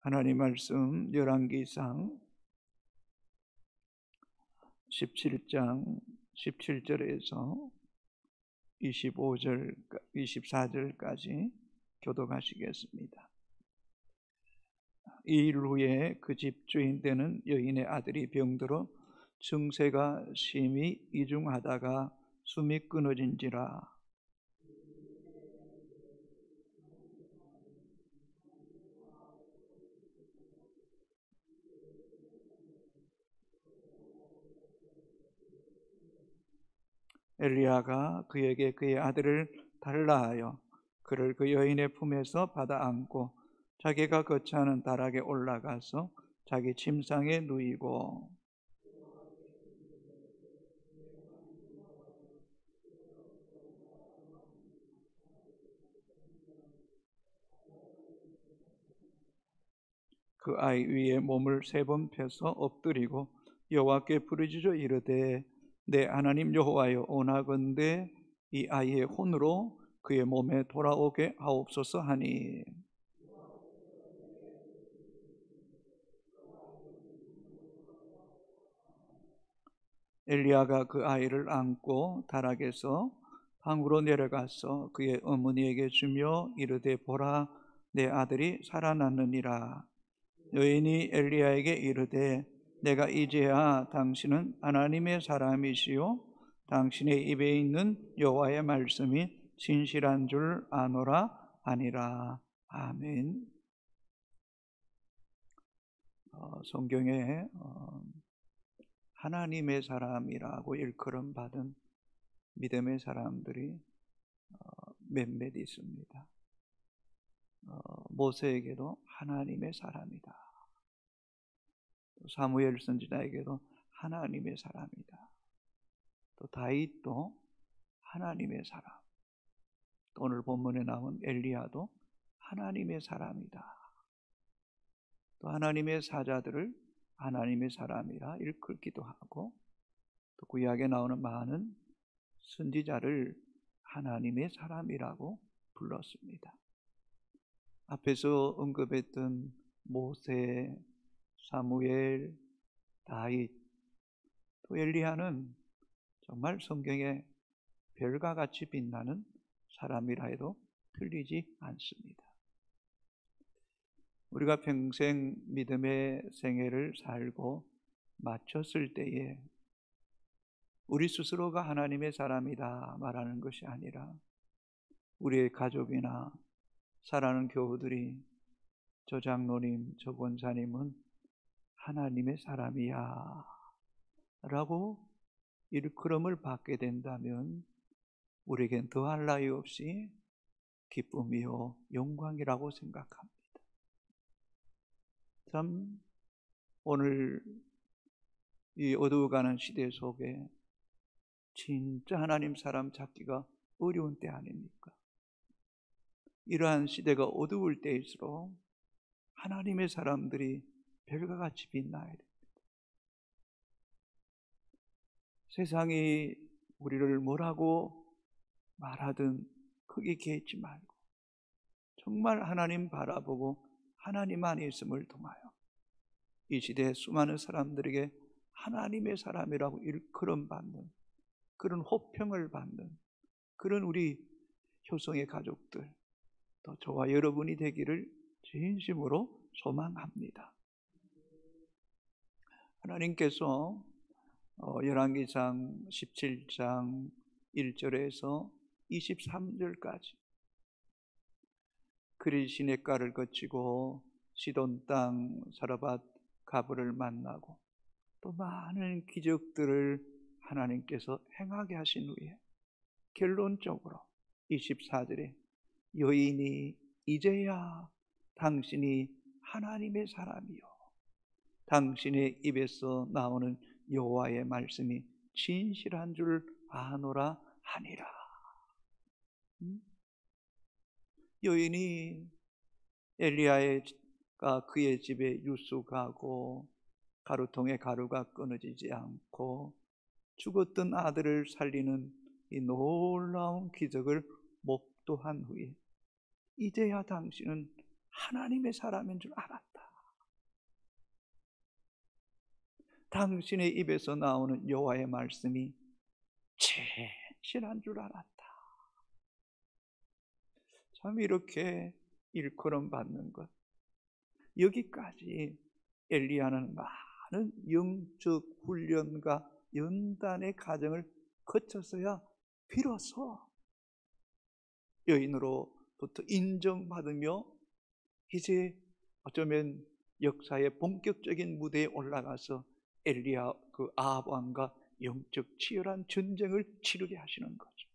하나님 말씀 열왕기상 17장 17절에서 24절까지 교독하시겠습니다. 이 일 후에 그 집 주인 되는 여인의 아들이 병들어 증세가 심히 이중하다가 숨이 끊어진지라. 엘리야가 그에게 그의 아들을 달라 하여 그를 그 여인의 품에서 받아 안고 자기가 거처하는 다락에 올라가서 자기 침상에 누이고 그 아이 위에 몸을 3번 펴서 엎드리고 여호와께 부르짖어 이르되 내 하나님 여호와여, 원하건대 이 아이의 혼으로 그의 몸에 돌아오게 하옵소서 하니, 엘리야가 그 아이를 안고 다락에서 방으로 내려가서 그의 어머니에게 주며 이르되 보라, 내 아들이 살아났느니라. 여인이 엘리야에게 이르되 내가 이제야 당신은 하나님의 사람이시요 당신의 입에 있는 여호와의 말씀이 진실한 줄 아노라 하니라. 아멘. 성경에 하나님의 사람이라고 일컬음 받은 믿음의 사람들이 몇몇 있습니다. 모세에게도 하나님의 사람이다. 사무엘 선지자에게도 하나님의 사람이다. 또 다윗도 하나님의 사람. 또 오늘 본문에 나온 엘리야도 하나님의 사람이다. 또 하나님의 사자들을 하나님의 사람이라 일컬기도 하고, 또 구약에 나오는 많은 선지자를 하나님의 사람이라고 불렀습니다. 앞에서 언급했던 모세, 사무엘, 다윗, 또 엘리야는 정말 성경에 별과 같이 빛나는 사람이라 해도 틀리지 않습니다. 우리가 평생 믿음의 생애를 살고 마쳤을 때에 우리 스스로가 하나님의 사람이다 말하는 것이 아니라 우리의 가족이나 사랑하는 교우들이 저 장로님, 저 권사님은 하나님의 사람이야 라고 일컬음을 받게 된다면 우리에겐 더할 나위 없이 기쁨이요 영광이라고 생각합니다. 참 오늘 이 어두워가는 시대 속에 진짜 하나님 사람 찾기가 어려운 때 아닙니까? 이러한 시대가 어두울 때일수록 하나님의 사람들이 별과 같이 빛나야 됩니다. 세상이 우리를 뭐라고 말하든 크게 개의치 말고 정말 하나님 바라보고 하나님 안에 있음을 통하여 이 시대의 수많은 사람들에게 하나님의 사람이라고 일컬음 받는 그런 호평을 받는 그런 우리 효성의 가족들, 또 저와 여러분이 되기를 진심으로 소망합니다. 하나님께서 열왕기상 17장 1절에서 23절까지 그리 시냇가를 거치고 시돈 땅 사르밧 가브를 만나고 또 많은 기적들을 하나님께서 행하게 하신 후에 결론적으로 24절에 여인이 이제야 당신이 하나님의 사람이요 당신의 입에서 나오는 여호와의 말씀이 진실한 줄 아노라 하니라. 여인이 엘리야가 그의 집에 유숙하고 가루통에 가루가 끊어지지 않고 죽었던 아들을 살리는 이 놀라운 기적을 목도한 후에 이제야 당신은 하나님의 사람인 줄 알았다. 당신의 입에서 나오는 여호와의 말씀이 진실한 줄 알았다. 참 이렇게 일컬음 받는 것, 여기까지 엘리야는 많은 영적 훈련과 연단의 과정을 거쳐서야 비로소 여인으로부터 인정받으며 이제 어쩌면 역사의 본격적인 무대에 올라가서 엘리야 그 아합 왕과 영적 치열한 전쟁을 치르게 하시는 거죠.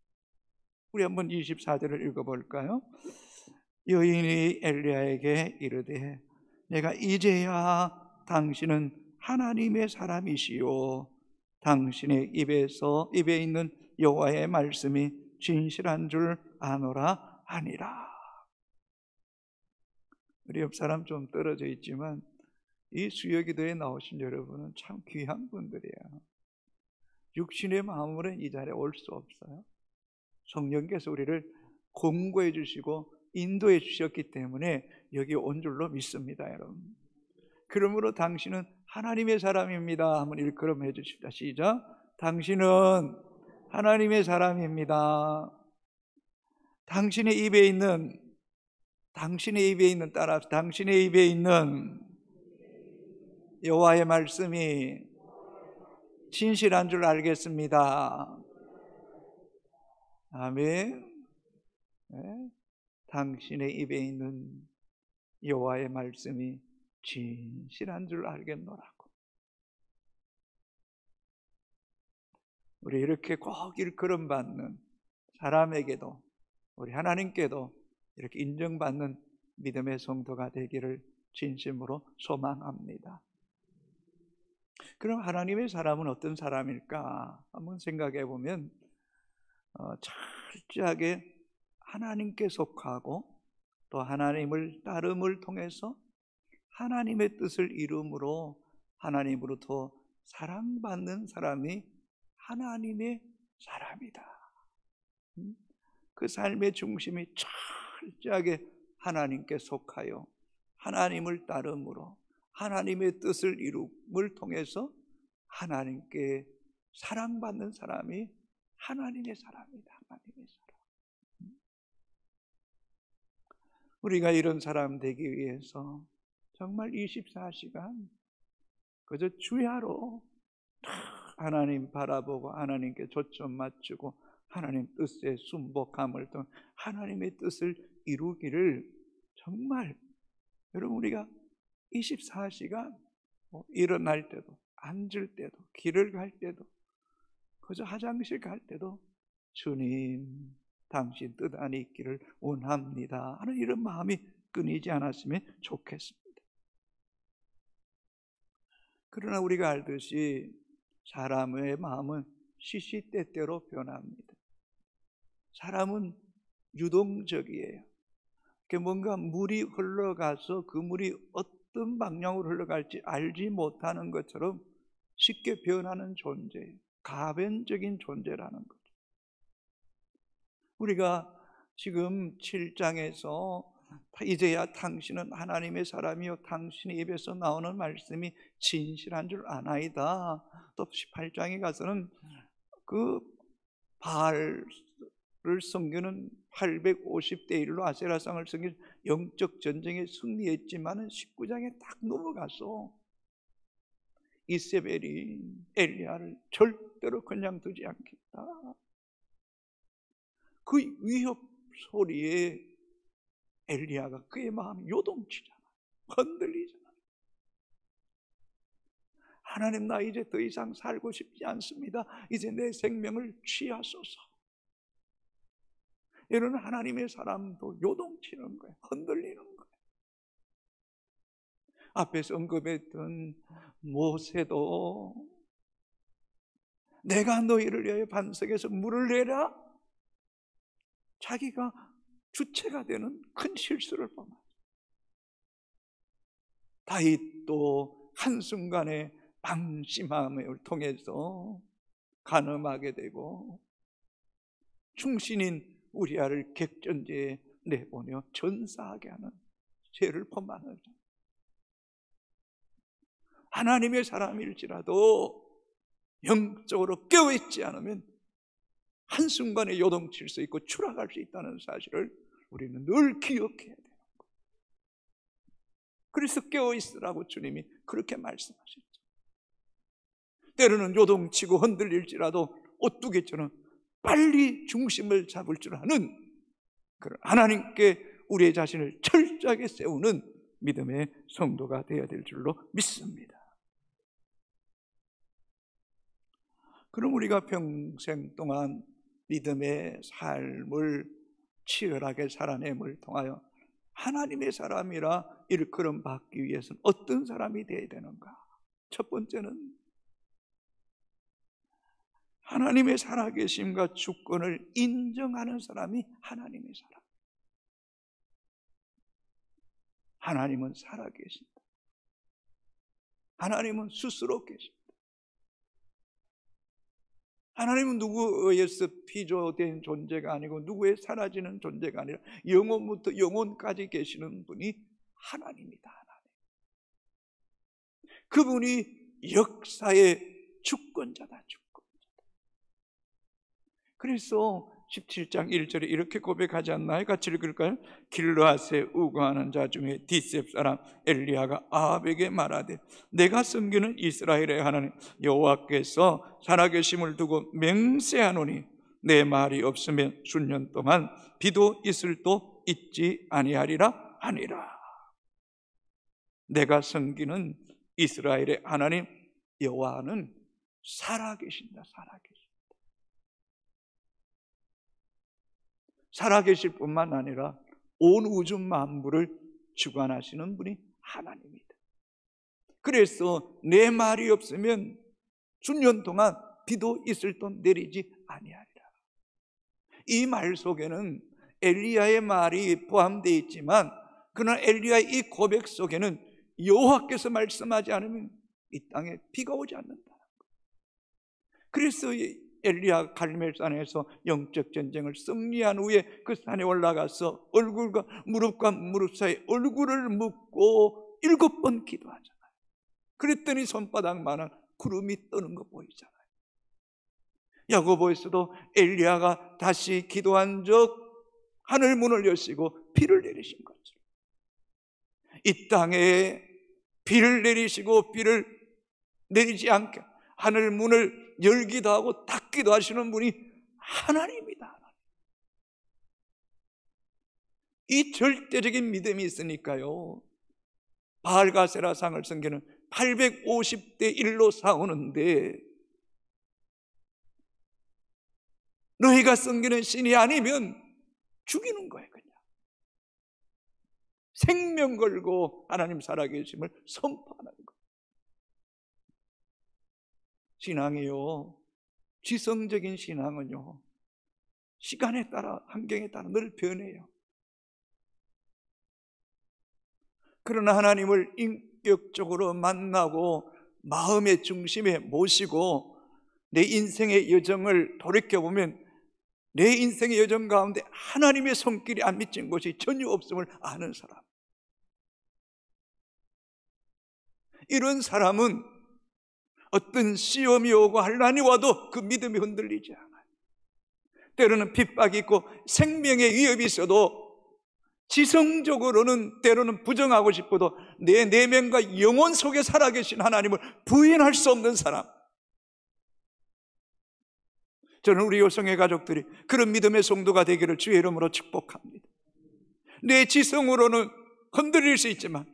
우리 한번 24절을 읽어볼까요? 여인이 엘리야에게 이르되 내가 이제야 당신은 하나님의 사람이시요 당신의 입에 있는 여호와의 말씀이 진실한 줄 아노라 하니라. 우리 옆 사람 좀 떨어져 있지만 이 수요기도에 나오신 여러분은 참 귀한 분들이에요. 육신의 마음으로는 이 자리에 올 수 없어요. 성령께서 우리를 공고해 주시고 인도해 주셨기 때문에 여기 온 줄로 믿습니다, 여러분. 그러므로 당신은 하나님의 사람입니다. 한번 일컬음 해 주십시다. 시작. 당신은 하나님의 사람입니다. 당신의 입에 있는 따라서 당신의 입에 있는 여호와의 말씀이 진실한 줄 알겠습니다. 아멘. 네. 당신의 입에 있는 여호와의 말씀이 진실한 줄 알겠노라고. 우리 이렇게 꼭 일컬음 받는 사람에게도 우리 하나님께도 이렇게 인정받는 믿음의 성도가 되기를 진심으로 소망합니다. 그럼 하나님의 사람은 어떤 사람일까? 한번 생각해 보면 철저하게 하나님께 속하고 또 하나님을 따름을 통해서 하나님의 뜻을 이룸으로 하나님으로부터 사랑받는 사람이 하나님의 사람이다. 그 삶의 중심이 철저하게 하나님께 속하여 하나님을 따름으로 하나님의 뜻을 이룸을 통해서 하나님께 사랑받는 사람이 하나님의 사람이다. 하나님의 사람. 우리가 이런 사람 되기 위해서 정말 24시간 그저 주야로 하나님 바라보고 하나님께 초점 맞추고 하나님 뜻에 순복함을 통해 하나님의 뜻을 이루기를 정말 여러분 우리가 24시간 일어날 때도 앉을 때도 길을 갈 때도 그저 화장실 갈 때도 주님 당신 뜻 안에 있기를 원합니다 하는 이런 마음이 끊이지 않았으면 좋겠습니다. 그러나 우리가 알듯이 사람의 마음은 시시때때로 변합니다. 사람은 유동적이에요. 뭔가 물이 흘러가서 그 물이 어떤 방향으로 흘러갈지 알지 못하는 것처럼 쉽게 변하는 존재예요. 가변적인 존재라는 거죠. 우리가 지금 7장에서 이제야 당신은 하나님의 사람이요 당신의 입에서 나오는 말씀이 진실한 줄 아나이다. 또 18장에 가서는 그 바알을 섬기는 850대 1로 아세라상을 섬기는 영적 전쟁에 승리했지만 19장에 딱 넘어가서 이세벨이 엘리야를 절대로 그냥 두지 않겠다. 그 위협 소리에 엘리야가 그의 마음이 요동치잖아. 흔들리잖아. 하나님 나 이제 더 이상 살고 싶지 않습니다. 이제 내 생명을 취하소서. 이런 하나님의 사람도 요동치는 거예요. 흔들리는 거예요. 앞에서 언급했던 모세도 내가 너희를 위하여 반석에서 물을 내라. 자기가 주체가 되는 큰 실수를 범하죠. 다윗도 한순간에 방심함을 통해서 간음하게 되고 충신인 우리아를 객전지에 내보내 전사하게 하는 죄를 범하는 하나님의 사람일지라도 영적으로 깨어있지 않으면 한순간에 요동칠 수 있고 추락할 수 있다는 사실을 우리는 늘 기억해야 되는 거예요. 그래서 깨어있으라고 주님이 그렇게 말씀하셨죠. 때로는 요동치고 흔들릴지라도 오뚜기처럼 빨리 중심을 잡을 줄 아는 그런 하나님께 우리의 자신을 철저하게 세우는 믿음의 성도가 되어야 될 줄로 믿습니다. 그럼 우리가 평생 동안 믿음의 삶을 치열하게 살아냄을 통하여 하나님의 사람이라 일컬음 받기 위해서는 어떤 사람이 되어야 되는가? 첫 번째는 하나님의 살아계심과 주권을 인정하는 사람이 하나님의 사람. 하나님은 살아계신다. 하나님은 스스로 계신다. 하나님은 누구에서 피조된 존재가 아니고 누구에 사라지는 존재가 아니라 영원부터 영원까지 계시는 분이 하나님이다. 하나님. 그분이 역사의 주권자다. 그래서 17장 1절에 이렇게 고백하지 않나요? 같이 읽을까요? 길르앗에 우거하는 자 중에 디셉 사람 엘리야가 아합에게 말하되 내가 섬기는 이스라엘의 하나님 여호와께서 살아계심을 두고 맹세하노니 내 말이 없으면 수년 동안 비도 이슬도 있지 아니하리라 하니라. 내가 섬기는 이스라엘의 하나님 여호와는 살아계신다. 살아계신다. 살아계실 뿐만 아니라 온 우주 만물을 주관하시는 분이 하나님이다. 그래서 내 말이 없으면 수년 동안 비도 이슬도 내리지 아니하리라. 이 말 속에는 엘리야의 말이 포함되어 있지만 그러나 엘리야의 이 고백 속에는 여호와께서 말씀하지 않으면 이 땅에 비가 오지 않는다는 거예요. 그래서 엘리야 갈멜산에서 영적 전쟁을 승리한 후에 그 산에 올라가서 얼굴과 무릎 사이에 얼굴을 묻고 7번 기도하잖아요. 그랬더니 손바닥만한 구름이 뜨는 거 보이잖아요. 야고보에서도 엘리야가 다시 기도한 적 하늘 문을 여시고 비를 내리신 것처럼 이 땅에 비를 내리시고 비를 내리지 않게 하늘 문을 열기도 하고 닫기도 하시는 분이 하나님이다. 이 절대적인 믿음이 있으니까요, 바알과 세라상을 섬기는 850대 1로 싸우는데 너희가 섬기는 신이 아니면 죽이는 거예요. 그냥 생명 걸고 하나님 살아계심을 선포하는 거예요. 신앙이요, 지성적인 신앙은요, 시간에 따라 환경에 따라 늘 변해요. 그러나 하나님을 인격적으로 만나고 마음의 중심에 모시고 내 인생의 여정을 돌이켜보면 내 인생의 여정 가운데 하나님의 손길이 안 미친 것이 전혀 없음을 아는 사람, 이런 사람은 어떤 시험이 오고 환난이 와도 그 믿음이 흔들리지 않아요. 때로는 핍박이 있고 생명의 위협이 있어도 지성적으로는 때로는 부정하고 싶어도 내 내면과 영혼 속에 살아계신 하나님을 부인할 수 없는 사람, 저는 우리 요성의 가족들이 그런 믿음의 성도가 되기를 주의 이름으로 축복합니다. 내 지성으로는 흔들릴 수 있지만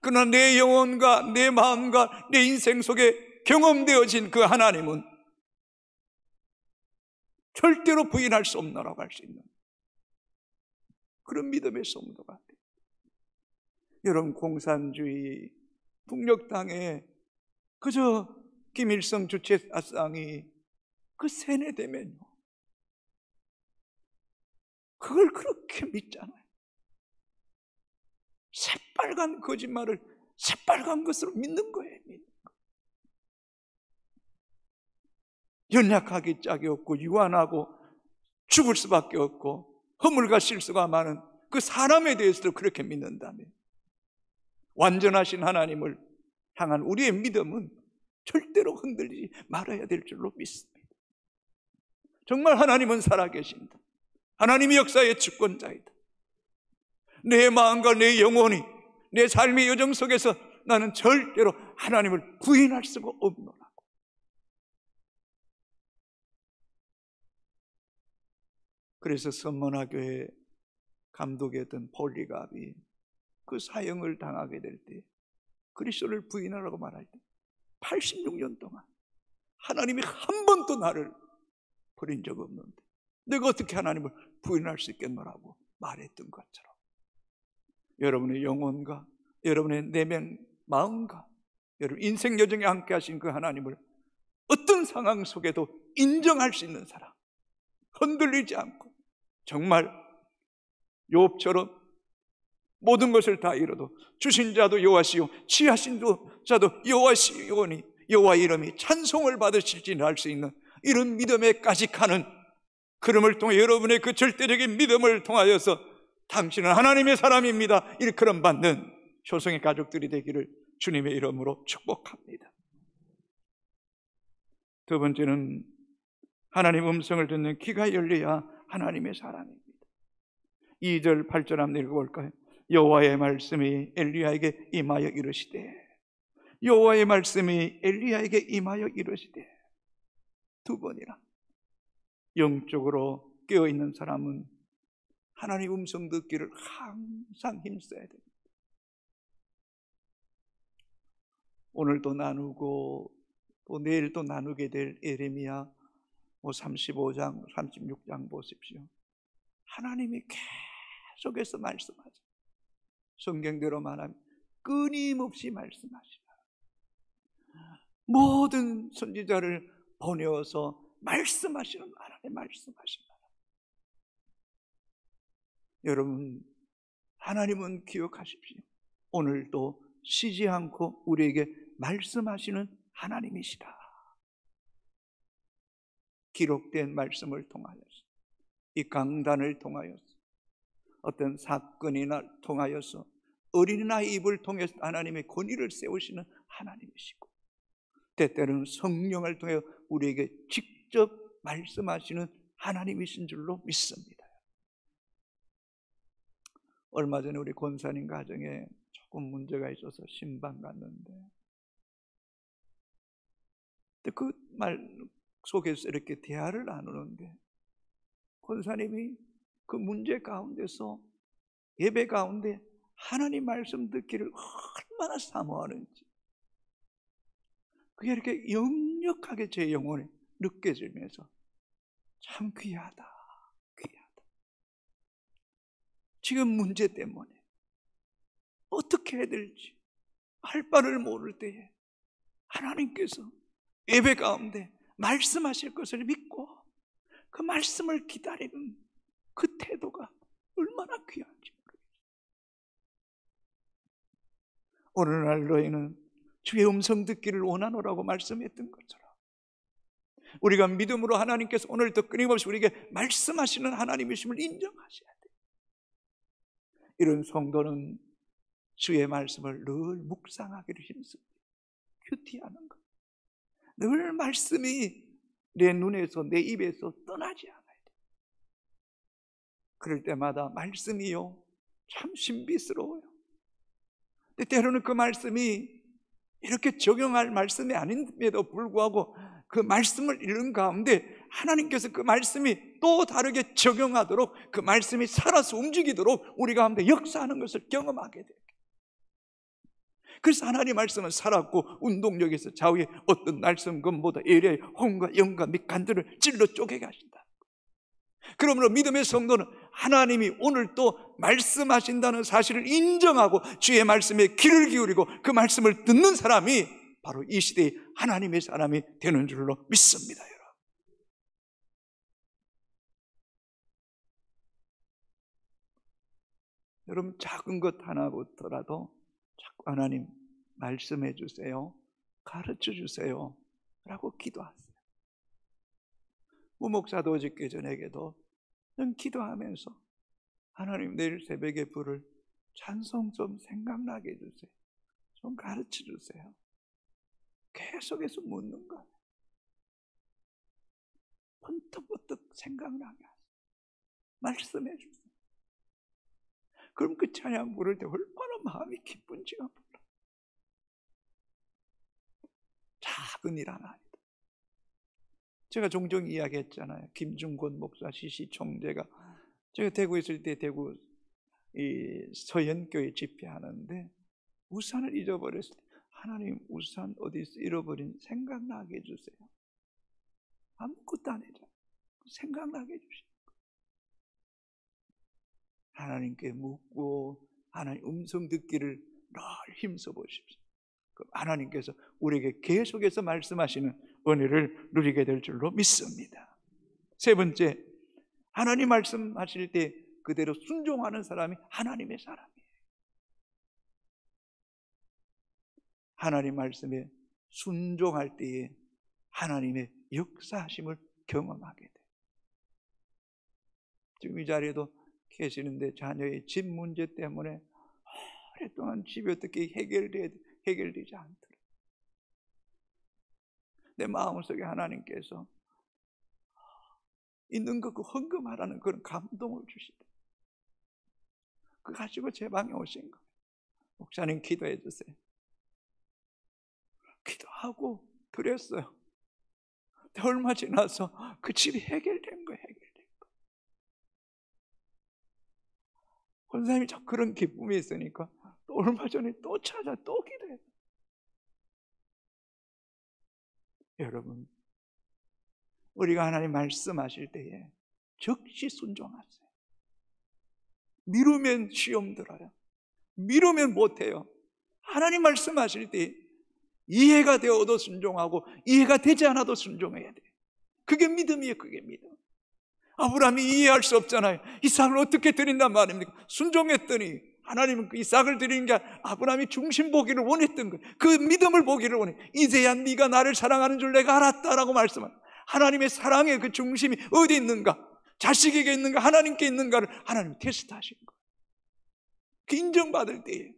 그러나 내 영혼과 내 마음과 내 인생 속에 경험되어진 그 하나님은 절대로 부인할 수 없노라고 할 수 있는 그런 믿음의 성도가 돼요. 여러분, 공산주의 북녘땅에 그저 김일성 주체사상이 그 세뇌되면요, 그걸 그렇게 믿잖아요. 새빨간 거짓말을 새빨간 것으로 믿는 거예요. 연약하기 짝이 없고 유한하고 죽을 수밖에 없고 허물과 실수가 많은 그 사람에 대해서도 그렇게 믿는다면 완전하신 하나님을 향한 우리의 믿음은 절대로 흔들리지 말아야 될 줄로 믿습니다. 정말 하나님은 살아계신다. 하나님이 역사의 주권자이다. 내 마음과 내 영혼이 내 삶의 여정 속에서 나는 절대로 하나님을 부인할 수가 없노라. 그래서 선문화교회 감독이었던 폴리갑이 그 사형을 당하게 될 때 그리스도를 부인하라고 말할 때 86년 동안 하나님이 한 번도 나를 버린 적 없는데 내가 어떻게 하나님을 부인할 수 있겠노라고 말했던 것처럼 여러분의 영혼과 여러분의 내면 마음과 여러분 인생 여정에 함께 하신 그 하나님을 어떤 상황 속에도 인정할 수 있는 사람, 흔들리지 않고 정말 욥처럼 모든 것을 다 잃어도 주신 자도 여호와시요 취하신 자도 여호와시오니 여호와 이름이 찬송을 받으실지는 알 수 있는 이런 믿음에 까짓하는 그름을 통해 여러분의 그 절대적인 믿음을 통하여서 당신은 하나님의 사람입니다 일컬음 받는 효성의 가족들이 되기를 주님의 이름으로 축복합니다. 두 번째는 하나님 음성을 듣는 귀가 열려야 하나님의 사람입니다. 2절 8절 한번 읽어볼까요? 여호와의 말씀이 엘리야에게 임하여 이르시되 여호와의 말씀이 엘리야에게 임하여 이르시되 두 번이나 영적으로 깨어있는 사람은 하나님 음성 듣기를 항상 힘써야 됩니다. 오늘도 나누고 또 내일 또 나누게 될 예레미야 35장 36장 보십시오. 하나님이 계속해서 말씀하죠. 성경대로 말하면 끊임없이 말씀하시다. 모든 선지자를 보내어서 말씀하시는 하나님 말씀하신다. 여러분 하나님은 기억하십시오. 오늘도 쉬지 않고 우리에게 말씀하시는 하나님이시다. 기록된 말씀을 통하여서 이 강단을 통하여서 어떤 사건이나 통하여서 어린아이 입을 통해서 하나님의 권위를 세우시는 하나님이시고 때때로는 성령을 통해 우리에게 직접 말씀하시는 하나님이신 줄로 믿습니다. 얼마 전에 우리 권사님 가정에 조금 문제가 있어서 신방 갔는데 그 말 속에서 이렇게 대화를 나누는데 권사님이 그 문제 가운데서 예배 가운데 하나님 말씀 듣기를 얼마나 사모하는지 그게 이렇게 역력하게 제 영혼에 느껴지면서 참 귀하다, 귀하다. 지금 문제 때문에 어떻게 해야 될지 할 바를 모를 때에 하나님께서 예배 가운데 말씀하실 것을 믿고 그 말씀을 기다리는 그 태도가 얼마나 귀한지 모르겠어요. 오늘날 너희는 주의 음성 듣기를 원하노라고 말씀했던 것처럼 우리가 믿음으로 하나님께서 오늘도 끊임없이 우리에게 말씀하시는 하나님이심을 인정하셔야 돼요. 이런 성도는 주의 말씀을 늘 묵상하기를 힘씁니다. 큐티하는 것. 늘 말씀이 내 눈에서 내 입에서 떠나지 않아야 돼. 그럴 때마다 말씀이요 참 신비스러워요. 근데 때로는 그 말씀이 이렇게 적용할 말씀이 아님에도 불구하고 그 말씀을 읽는 가운데 하나님께서 그 말씀이 또 다르게 적용하도록 그 말씀이 살아서 움직이도록 우리 가운데 역사하는 것을 경험하게 돼요. 그래서 하나님 말씀은 살았고 운동력에서 좌우의 어떤 날성금보다 예리하여 혼과 영과 및 간들을 찔러 쪼개게 하신다. 그러므로 믿음의 성도는 하나님이 오늘 또 말씀하신다는 사실을 인정하고 주의 말씀에 귀를 기울이고 그 말씀을 듣는 사람이 바로 이 시대의 하나님의 사람이 되는 줄로 믿습니다. 여러분 작은 것 하나부터라도 자꾸 하나님 말씀해 주세요, 가르쳐 주세요 라고 기도하세요. 무목사도 어저께 저녁에도 기도하면서 하나님 내일 새벽에 부를 찬송 좀 생각나게 해주세요, 좀 가르쳐 주세요. 계속해서 묻는 거예요. 번뜩번뜩 생각나게 하세요. 말씀해 주세요. 그럼 그 찬양 부를 때 얼마나 마음이 기쁜지가 몰라. 작은 일 하나입니다. 제가 종종 이야기했잖아요. 김중권 목사 시시총재가, 제가 대구에 있을 때 대구 이 서현교회 집회하는데 우산을 잊어버렸을 때, 하나님 우산 어디서 잃어버린 생각나게 해주세요. 아무것도 안 해줘. 생각나게 해주시는 거예요. 하나님께 묻고 하나님 음성 듣기를 늘 힘써 보십시오. 그럼 하나님께서 우리에게 계속해서 말씀하시는 은혜를 누리게 될 줄로 믿습니다. 세 번째, 하나님 말씀하실 때 그대로 순종하는 사람이 하나님의 사람이에요. 하나님 말씀에 순종할 때에 하나님의 역사하심을 경험하게 돼요. 지금 이 자리에도 계시는데 자녀의 집 문제 때문에 오랫동안 집이 어떻게 해결되지 않더라고요. 내 마음속에 하나님께서 있는 것 그 헌금하라는 그런 감동을 주시다. 그거 가지고 제 방에 오신 거예요. 목사님 기도해 주세요. 기도하고 그랬어요. 얼마 지나서 그 집이 해결된 거예요. 해결된 거. 권사님이 저 그런 기쁨이 있으니까 또 얼마 전에 또 찾아 또 기도해요. 여러분, 우리가 하나님 말씀하실 때에 즉시 순종하세요. 미루면 시험 들어요. 미루면 못해요. 하나님 말씀하실 때 이해가 되어도 순종하고 이해가 되지 않아도 순종해야 돼요. 그게 믿음이에요. 그게 믿음. 아브라함이 이해할 수 없잖아요. 이삭을 어떻게 드린단 말입니까? 순종했더니 하나님은 그 이삭을 드리는 게 아브라함이 중심 보기를 원했던 거예요. 그 믿음을 보기를 원해. 이제야 네가 나를 사랑하는 줄 내가 알았다라고 말씀합니다. 하나님의 사랑의 그 중심이 어디 있는가? 자식에게 있는가? 하나님께 있는가를 하나님이 테스트하신 거예요. 그 인정받을 때에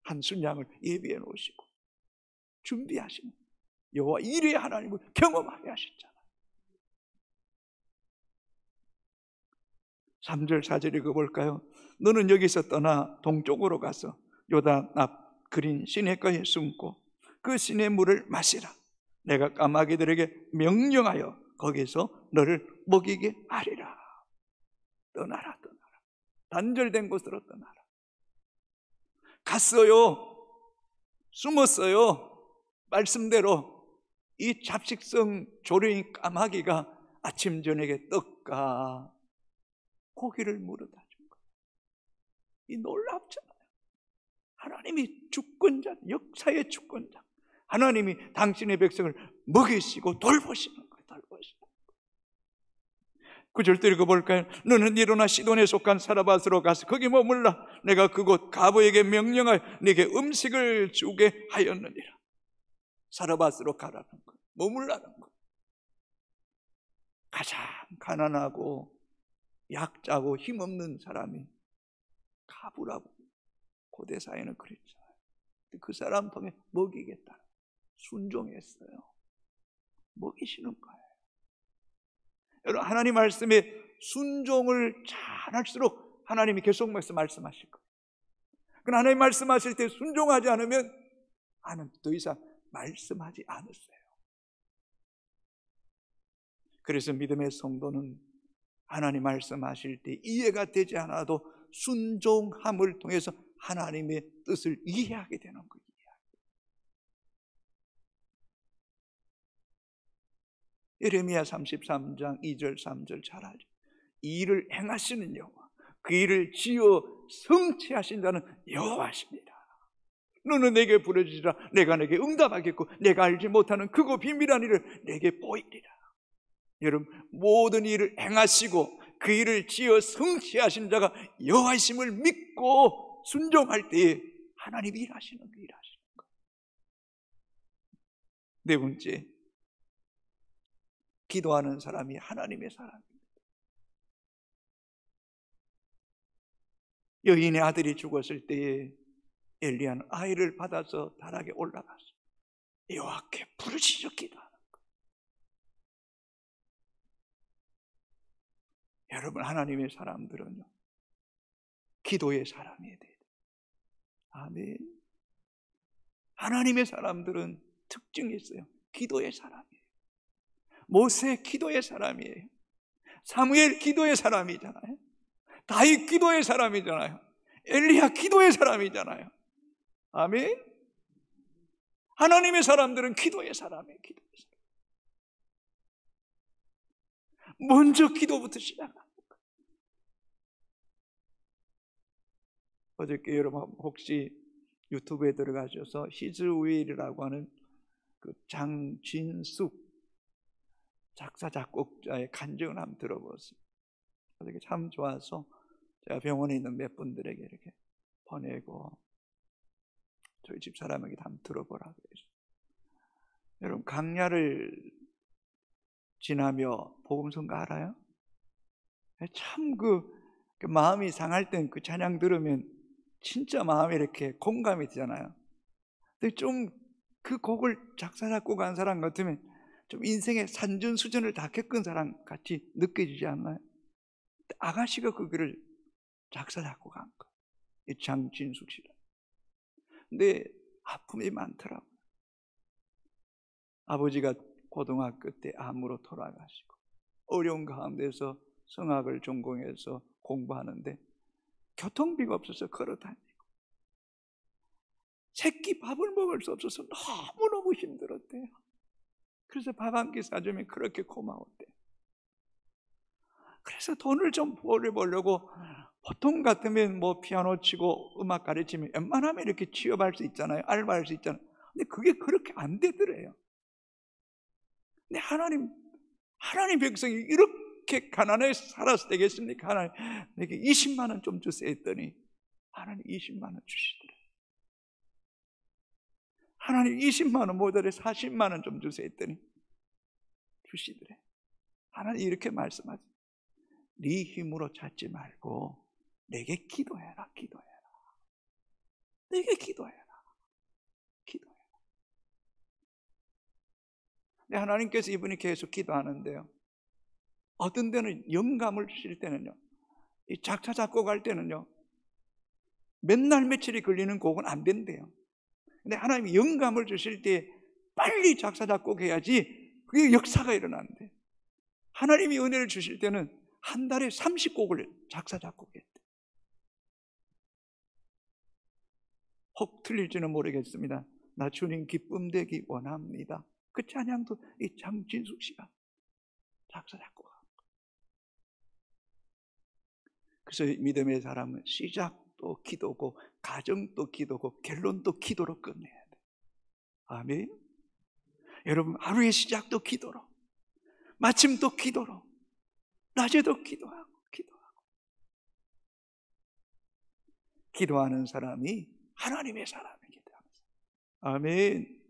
한순 양을 예비해 놓으시고 준비하시는 여호와 이레의 하나님을 경험하게 하셨잖아요. 3절 4절 읽어볼까요? 너는 여기서 떠나 동쪽으로 가서 요단 앞 그린 시내가에 숨고 그 시내 물을 마시라. 내가 까마귀들에게 명령하여 거기서 너를 먹이게 하리라. 떠나라. 단절된 곳으로 떠나라. 갔어요. 숨었어요. 말씀대로 이 잡식성 조류인 까마귀가 아침 저녁에 떡과 고기를 물어다 준 거예요. 이 놀랍잖아요. 하나님이 주권자, 역사의 주권자, 하나님이 당신의 백성을 먹이시고 돌보시는 거예요. 돌보시는 거예요. 9절 읽어볼까요? 너는 일어나 시돈에 속한 사라밧으로 가서 거기 머물라. 내가 그곳 가부에게 명령하여 네게 음식을 주게 하였느니라. 사라밧으로 가라는 거예요. 머물라는 거예요. 가장 가난하고 약자고 힘없는 사람이 가부라고 고대사회는 그랬잖아요. 그 사람 통해 먹이겠다. 순종했어요. 먹이시는 거예요. 여러분, 하나님 말씀에 순종을 잘할수록 하나님이 계속 말씀하실 거예요. 그러나 하나님 말씀하실 때 순종하지 않으면 하나님 더 이상 말씀하지 않으세요. 그래서 믿음의 성도는 하나님 말씀하실 때 이해가 되지 않아도 순종함을 통해서 하나님의 뜻을 이해하게 되는 거예요. 예레미야 33장 2절 3절 잘 알죠. 이 일을 행하시는 여호와, 그 일을 지어 성취하신 자는 여호와십니다. 너는 내게 부르짖으라. 내가 내게 응답하겠고 내가 알지 못하는 크고 비밀한 일을 내게 보이리라. 여러분, 모든 일을 행하시고 그 일을 지어 성취하신 자가 여호와이심을 믿고 순종할 때에 하나님이 일하시는 거예요. 네 번째, 기도하는 사람이 하나님의 사람입니다. 여인의 아들이 죽었을 때에 엘리야는 아이를 받아서 다락에 올라갔어요. 여호와께 부르짖어 기도하는 거예요. 여러분, 하나님의 사람들은요, 기도의 사람이어야 돼요. 아멘. 하나님의 사람들은 특징이 있어요. 기도의 사람이에요. 모세 기도의 사람이에요. 사무엘 기도의 사람이잖아요. 다윗 기도의 사람이잖아요. 엘리야 기도의 사람이잖아요. 아멘. 하나님의 사람들은 기도의 사람이에요. 기도의 사람. 먼저 기도부터 시작합니다. 어저께 여러분 혹시 유튜브에 들어가셔서 히즈윌이라고 하는 그 장진숙 작사 작곡자의 간증을 한번 들어보세요. 어저께 참 좋아서 제가 병원에 있는 몇 분들에게 이렇게 보내고 저희 집 사람에게 한번 들어보라고 해서. 여러분, 강야를 지나며 복음성가 알아요? 참 그 마음이 상할 땐 그 찬양 들으면 진짜 마음이 이렇게 공감이 되잖아요. 근데 좀 그 곡을 작사 작곡한 사람 같으면 좀 인생의 산전수전을 다 겪은 사람 같이 느껴지지 않나요? 아가씨가 그 글을 작사 작곡한 거예요. 이 장진숙 씨라. 근데 아픔이 많더라고요. 아버지가 고등학교 때 암으로 돌아가시고 어려운 가운데서 성악을 전공해서 공부하는데 교통비가 없어서 걸어다니고 새끼 밥을 먹을 수 없어서 너무너무 힘들었대요. 그래서 밥 한 끼 사주면 그렇게 고마웠대요. 그래서 돈을 좀 벌어보려고 보통 같으면 뭐 피아노 치고 음악 가르치면 웬만하면 이렇게 취업할 수 있잖아요. 알바할 수 있잖아요. 근데 그게 그렇게 안 되더래요. 근데 하나님 백성이 이렇게 가난해서 살아서 되겠습니까? 하나님 내게 20만 원 좀 주세요 했더니 하나님 20만 원 주시더래요. 하나님 20만 원 모자래 40만 원 좀 주세요 했더니 주시더래. 하나님 이렇게 말씀하죠. 네 힘으로 찾지 말고 내게 기도해라. 기도해라. 내게 기도해라. 기도해라. 근데 하나님께서 이분이 계속 기도하는데요, 어떤 데는 영감을 주실 때는요, 이 작사 작곡할 때는요 몇 날 며칠이 걸리는 곡은 안 된대요. 근데 하나님이 영감을 주실 때 빨리 작사 작곡해야지 그게 역사가 일어난대. 하나님이 은혜를 주실 때는 한 달에 30곡을 작사 작곡했대. 혹 틀릴지는 모르겠습니다. 나 주님 기쁨 되기 원합니다. 그 찬양도 이 장진숙 씨가 작사 작곡한 거예요. 그래서 믿음의 사람은 시작도 기도고 가정도 기도고 결론도 기도로 끝내야 돼. 아멘. 여러분, 하루의 시작도 기도로, 마침도 기도로, 낮에도 기도하고 기도하는 사람이 하나님의 사람이기 때문에. 아멘.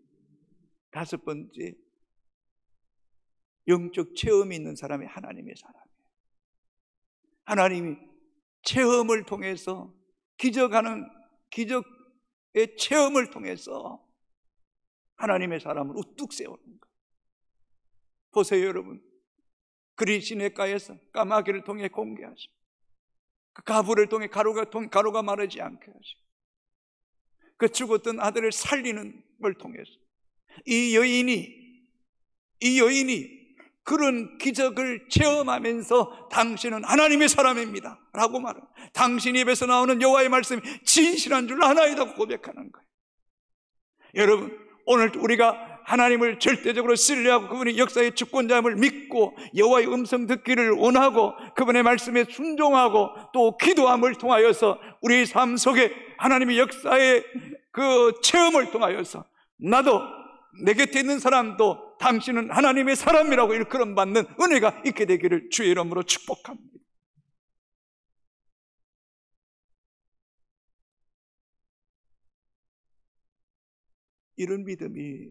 다섯 번째, 영적 체험이 있는 사람이 하나님의 사람이에요. 하나님이 체험을 통해서 기적의 체험을 통해서 하나님의 사람을 우뚝 세우는 거예요. 보세요 여러분, 그리 시냇가에서 까마귀를 통해 공개하시고 그 가부를 통해 가루가 마르지 않게 하시고 그 죽었던 아들을 살리는 걸 통해서 이 여인이 그런 기적을 체험하면서 당신은 하나님의 사람입니다 라고 말해요. 당신 입에서 나오는 여호와의 말씀이 진실한 줄 아나이다 고백하는 거예요. 여러분, 오늘 우리가 하나님을 절대적으로 신뢰하고 그분의 역사의 주권자임을 믿고 여호와의 음성 듣기를 원하고 그분의 말씀에 순종하고 또 기도함을 통하여서 우리 삶 속에 하나님의 역사의 그 체험을 통하여서 나도 내 곁에 있는 사람도 당신은 하나님의 사람이라고 일컬음 받는 은혜가 있게 되기를 주의 이름으로 축복합니다. 이런 믿음이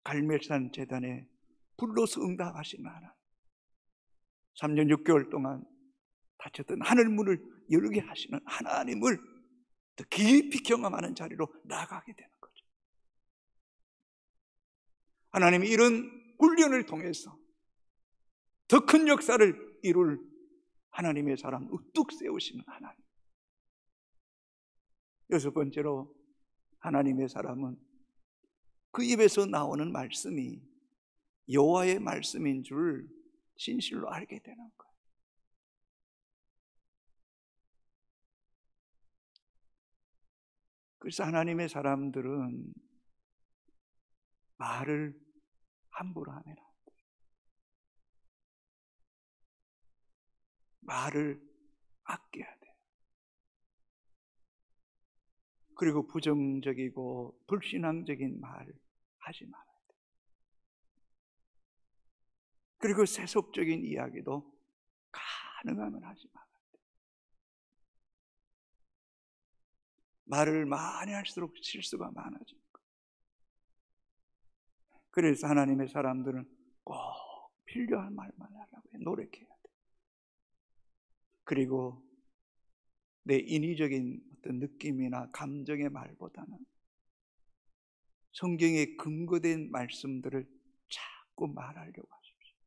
갈멜산 제단에 불로서 응답하신 하나님, 3년 6개월 동안 닫혔던 하늘문을 열게 하시는 하나님을 더 깊이 경험하는 자리로 나가게 되는 거죠. 하나님이 이런 훈련을 통해서 더 큰 역사를 이룰 하나님의 사람 우뚝 세우시는 하나님. 여섯 번째로 하나님의 사람은 그 입에서 나오는 말씀이 여호와의 말씀인 줄 진실로 알게 되는 거예요. 그래서 하나님의 사람들은 말을 함부로 하면 안 돼요. 말을 아껴야 돼요. 그리고 부정적이고 불신앙적인 말을 하지 말아야 돼요. 그리고 세속적인 이야기도 가능하면 하지 말아야 돼요. 말을 많이 할수록 실수가 많아지는 거예요. 그래서 하나님의 사람들은 꼭 필요한 말만 하라고 해요. 노력해야 돼요. 그리고 내 인위적인 어떤 느낌이나 감정의 말보다는 성경에 근거된 말씀들을 자꾸 말하려고 하십시오.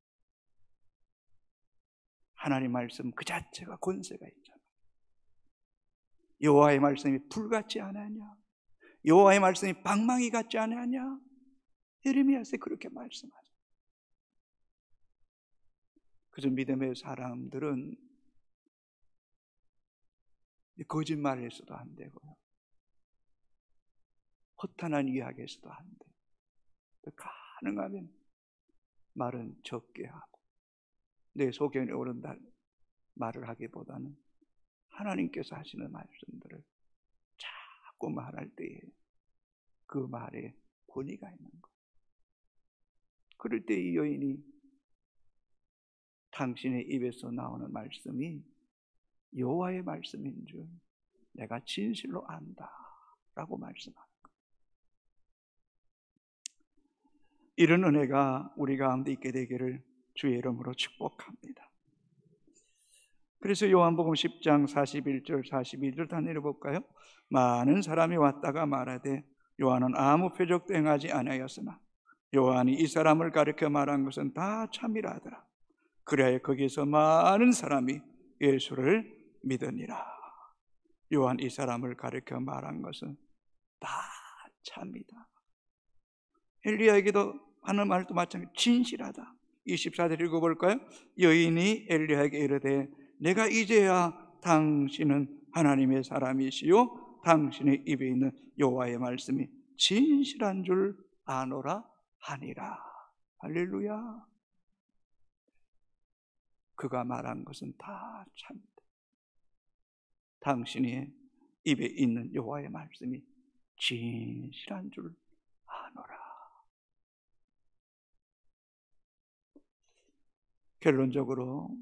하나님 말씀 그 자체가 권세가 있잖아요. 여호와의 말씀이 불같지 않았냐? 여호와의 말씀이 방망이 같지 않았냐? 예레미야서 그렇게 말씀하죠. 그래서 믿음의 사람들은 거짓말을 해서도 안 되고요, 허탄한 이야기에서도 안 돼요. 가능하면 말은 적게 하고 내 속에 오른 말을 하기보다는 하나님께서 하시는 말씀들을 자꾸 말할 때에 그 말에 권위가 있는 거예요. 그럴 때 이 여인이 당신의 입에서 나오는 말씀이 여호와의 말씀인 줄 내가 진실로 안다 라고 말씀하는 거예요. 이런 은혜가 우리 가운데 있게 되기를 주의 이름으로 축복합니다. 그래서 요한복음 10장 41절 42절 다 내려볼까요? 많은 사람이 왔다가 말하되 요한은 아무 표적도 행하지 아니하였으나 요한이 이 사람을 가르쳐 말한 것은 다 참이라 하더라. 그래야 거기서 많은 사람이 예수를 믿으니라. 요한 이 사람을 가르쳐 말한 것은 다 참이다. 엘리야에게도 하는 말도 마찬가지로 진실하다. 24절 읽어볼까요? 여인이 엘리야에게 이르되 내가 이제야 당신은 하나님의 사람이시요 당신의 입에 있는 여호와의 말씀이 진실한 줄 아노라 하니라. 할렐루야. 그가 말한 것은 다 참이다. 당신의 입에 있는 여호와의 말씀이 진실한 줄 아노라. 결론적으로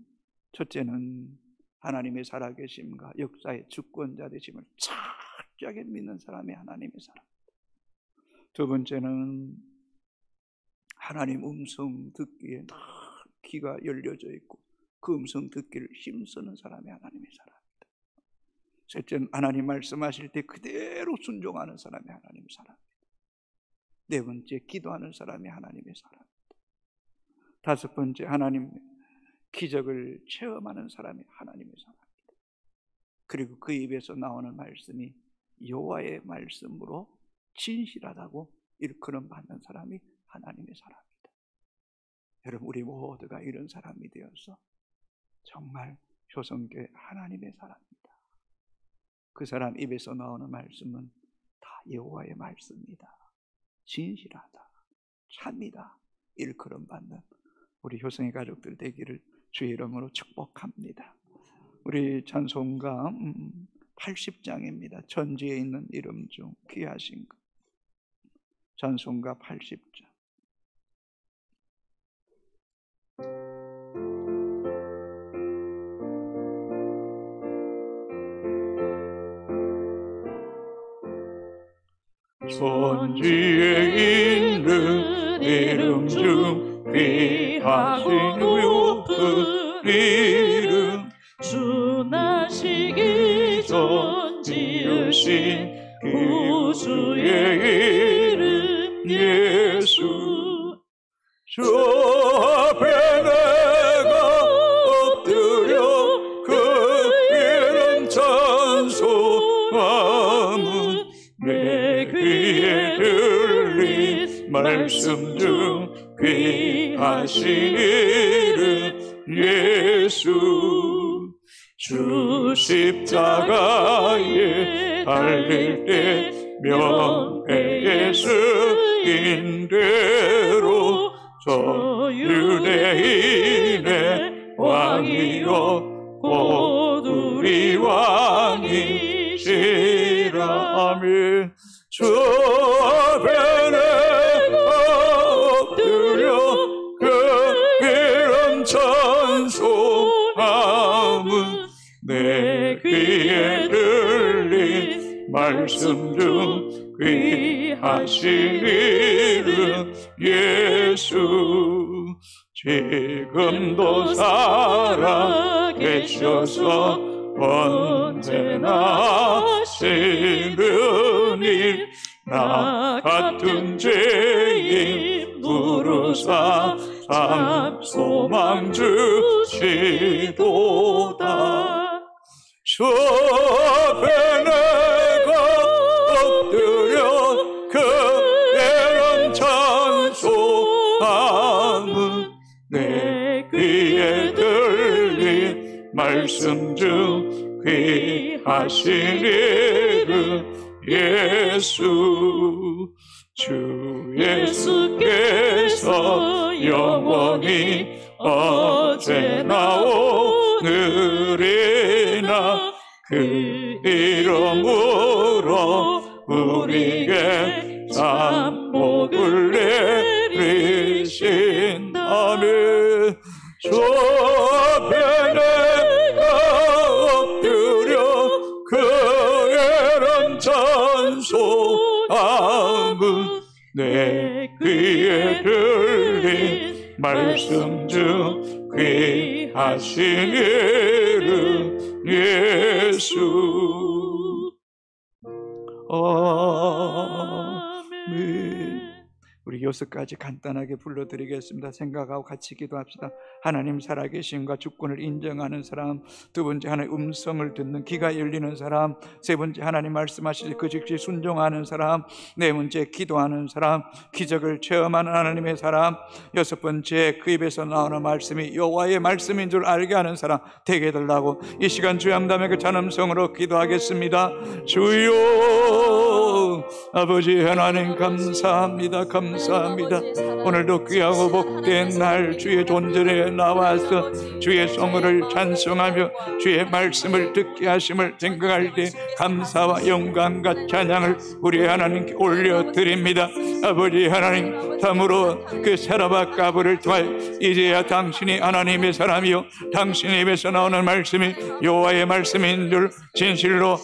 첫째는 하나님의 살아계심과 역사의 주권자 되심을 철저하게 믿는 사람이 하나님의 사람. 두 번째는 하나님 음성 듣기에 다 귀가 열려져 있고 그 음성 듣기를 힘쓰는 사람이 하나님의 사람입니다. 셋째는 하나님 말씀하실 때 그대로 순종하는 사람이 하나님의 사람입니다. 네 번째, 기도하는 사람이 하나님의 사람입니다. 다섯 번째, 하나님 기적을 체험하는 사람이 하나님의 사람입니다. 그리고 그 입에서 나오는 말씀이 여호와의 말씀으로 진실하다고 일컬음 받는 사람이 하나님의 사람입니다. 여러분, 우리 모두가 이런 사람이 되어서 정말 효성교회 하나님의 사람입니다. 그 사람 입에서 나오는 말씀은 다 여호와의 말씀이다, 진실하다, 참이다 일컬음 받는 우리 효성의 가족들 되기를 주의 이름으로 축복합니다. 우리 찬송가 80장입니다. 천지에 있는 이름 중 귀하신 것. 찬송가 80장. 천지에 있는 이름 중 귀하신 높은 이름, 주 나시기 전 지으신 구주의 이름 예수. 주 앞에 내가 엎드려 그 이름 찬송함은 내 귀에 들린 말씀 중 귀하신 이름 예수. 주 십자가에 달릴 때 명예의 쓰인 대로 저 유대인의 왕이요 곧 우리 왕이시라. 아멘. 주 앞에 내가 엎드려 그 이름 찬송함은 내 귀에 들린 말씀 중 귀하신 이름 예수. 지금도 살아 계셔서 언제나 하시는 일, 나 같은 죄인 부르사 참 소망 주시도다. 주 앞에 내가 엎드려 그 이름 찬송함은 내 귀에 들린 말씀 중 귀하신 이름 예수. 주 예수께서 영원히 어제나 오늘이나 그 이름으로 우리에게 참 복을 내리신다면 주 앞에 내가 엎드려 그 이름 찬송함은 내 귀에 들린 말씀 중 귀하신 이름 예수. 아멘. 우리 6가지 간단하게 불러드리겠습니다. 생각하고 같이 기도합시다. 하나님 살아계심과 주권을 인정하는 사람, 두 번째 하나님의 음성을 듣는 귀가 열리는 사람, 세 번째 하나님 말씀하실 그 즉시 순종하는 사람, 네 번째 기도하는 사람, 기적을 체험하는 하나님의 사람, 여섯 번째 그 입에서 나오는 말씀이 여호와의 말씀인 줄 알게 하는 사람 되게 해달라고 이 시간 주의 함담의 그 찬음성으로 기도하겠습니다. 주여 아버지 하나님 감사합니다. 감사합니다. 오늘도 귀하고 복된 날 주의 존전에 나와서 주의 성을 찬송하며 주의 말씀을 듣게 하심을 생각할 때 감사와 영광과 찬양을 우리 하나님께 올려드립니다. 아버지 하나님 참으로 그 사라바 가브를 통하여 이제야 당신이 하나님의 사람이요 당신의 입에서 나오는 말씀이 여호와의 말씀인 줄 진실로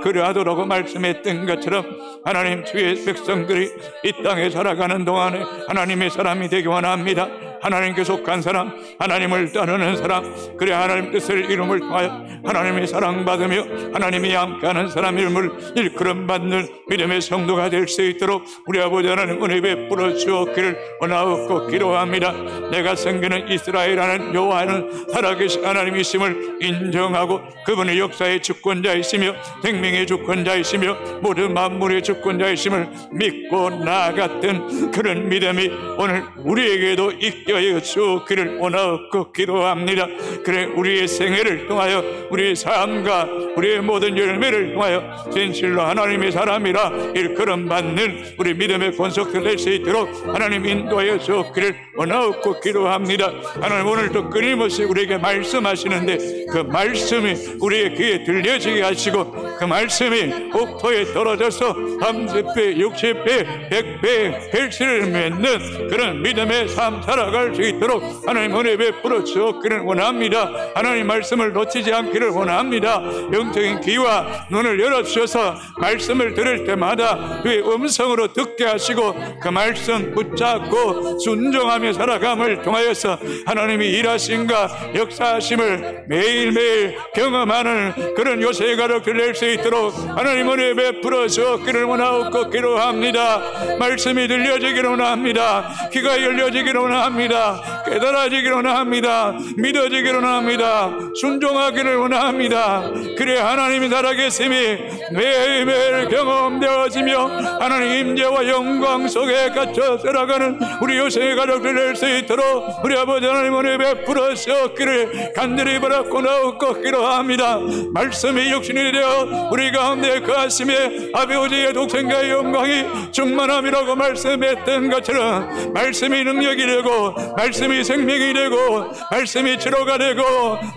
그러하도록 말씀했던 것처럼 하나님 주의 백성들이 이 땅에 살아가는 동안에 하나님의 사람이 되기 원합니다. 하나님께 속한 사람, 하나님을 따르는 사람, 그래 하나님 뜻을 이름을 통하여 하나님의 사랑받으며 하나님이 함께하는 사람 이름을 일컬음받는 믿음의 성도가 될 수 있도록 우리 아버지 하나님 은혜 베풀어 주옵기를 원하옵고 기도합니다. 내가 섬기는 이스라엘 하나님 여호와는 살아계신 하나님이심을 인정하고 그분의 역사의 주권자이시며 생명의 주권자이시며 모든 만물의 주권자이심을 믿고 나아갔던 그런 믿음이 오늘 우리에게도 있게 하여 주옵기를 원하옵고 기도합니다. 그래 우리의 생애를 통하여 우리의 삶과 우리의 모든 열매를 통하여 진실로 하나님의 사람이라 일컬음받는 우리 믿음의 권속들 될 수 있도록 하나님 인도하여 주옵기를 원하옵고 기도합니다. 하나님 오늘도 끊임없이 우리에게 말씀하시는데 그 말씀이 우리의 귀에 들려지게 하시고 그 말씀이 옥토에 떨어져서 30배, 60배, 100배 헬스를 맺는 그런 믿음의 삶 살아갈 나타날 수 있도록 하나님 은혜 베풀어 주옵기를 원합니다. 하나님 말씀을 놓치지 않기를 원합니다. 영적인 귀와 눈을 열어주셔서 말씀을 들을 때마다 그의 음성으로 듣게 하시고 그 말씀 붙잡고 순종하며 살아감을 통하여서 하나님이 일하심과 역사하심을 매일매일 경험하는 그런 요새 가족들 낼 수 있도록 하나님 은혜 베풀어 주옵기를 원하옵고 기도합니다. 말씀이 들려지기를 원합니다. 귀가 열려지기를 원합니다. 깨달아지기를 원합니다. 믿어지기를 원합니다. 순종하기를 원합니다. 그래 하나님이 살아계심이 매일매일 경험되어지며 하나님 임재와 영광 속에 갇혀 들어가는 우리 요새 가족들 낼 수 있도록 우리 아버지 하나님 은혜 베풀어 주옵기를 간절히 바라고 나옵고 기도합니다. 말씀이 육신이 되어 우리 가운데 거하심에 아버지의 독생자의 영광이 충만함이라고 말씀했던 것처럼 말씀이 능력이 되고 말씀이 생명이 되고 말씀이 치료가 되고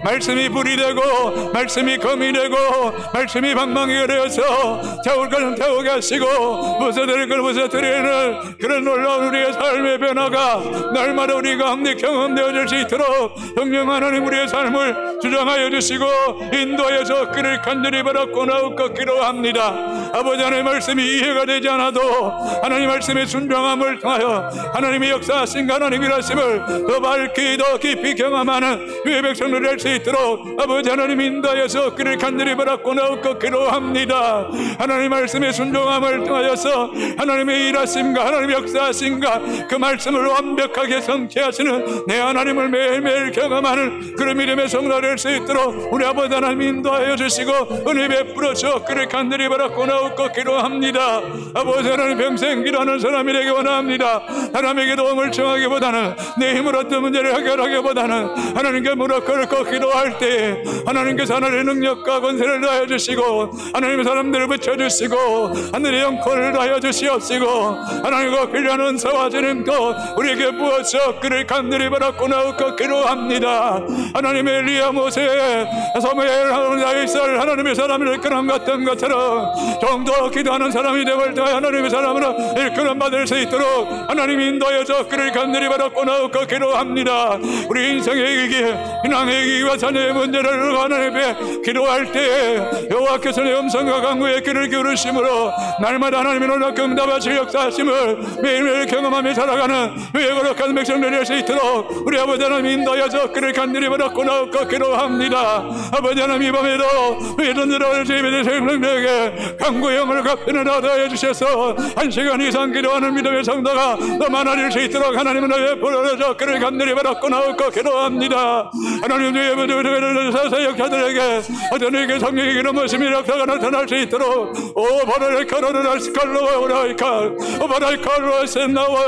말씀이 불이 되고 말씀이 검이 되고 말씀이 방망이가 되어서 태울 것은 태우게 하시고 부서뜨릴 걸 부서뜨리는 그런 놀라운 우리의 삶의 변화가 날마다 우리 가운데 경험되어질 수 있도록 성령 하나님 우리의 삶을 주장하여 주시고 인도하여 주기를 간절히 바라고 나옵고 기도합니다. 아버지 하나님의 말씀이 이해가 되지 않아도 하나님 말씀의 순종함을 통하여 하나님의 역사하신 하나님의 일하심을 더 밝히 더 깊이 경험하는 위의 백성들 될 수 있도록 아버지 하나님 인도하여서 그를 간절히 바라고 나옵고 기도합니다. 하나님 말씀의 순종함을 통하여서 하나님의 일하심과 하나님의 역사하심과 그 말씀을 완벽하게 성취하시는 내 하나님을 매일매일 경험하는 그런 믿음의 성도 될 수 있도록 우리 아버지 하나님 인도하여 주시고 은혜 베풀어 주어 그를 간절히 바라고 나옵고 기도합니다. 아버지 하나님 평생 기도하는 사람이 되기 원합니다. 하나님에게 도움을 청하기보다는 내 힘으로 어떤 문제를 해결하기보다는 하나님께 무릎 꿇고 기도할 때 하나님께서 하늘의 능력과 권세를 다하여 주시고 하나님의 사람들을 붙여주시고 하늘의 영권을 다하여 주시옵시고 하나님과 필요한 은사와 지능도 우리에게 부어서 그를 간절히 바라고 나옵고 기도합니다. 하나님의 엘리야 모세 사무엘 다윗을 하나님의 사람을 일컬음 같은 것처럼 정도 기도하는 사람이 되을 때 하나님의 사람으로 일컬음 받을 수 있도록 하나님 인도하여서 그를 간절히 바라고 나옵고 기도합니다. 우리 인생의 위기 신앙의 위기와 자녀의 문제를 하나님 앞에 기도할 때 여호와께서 내 음성과 강구의 귀를 기울이심으로 날마다 하나님의 놀랍게 응답하실 역사하심을 매일매일 경험하며 살아가는 위에 거룩한 백성들 될 수 있도록 우리 아버지 하나님 인도하여서 그를 간절히 바라고 나옵고 기도합니다. 아버지 하나님 이 밤에도 이런 들어올 주님의 생명에게 강구의 영을 갚이는 하여 주셔서 1시간 이상 기도하는 믿음의 성도가 더 많아질 수 있도록 하나님은 너의 보여줘 그를 간절히 바라고 나옵고 기도합니다. 하나님 주의 사사 역사들에게 어떤에게 성령의 기름 부심이 역사가 나타날 수 있도록 오 바랄카로를 알스칼로 오라이카 오 바랄카로 센나와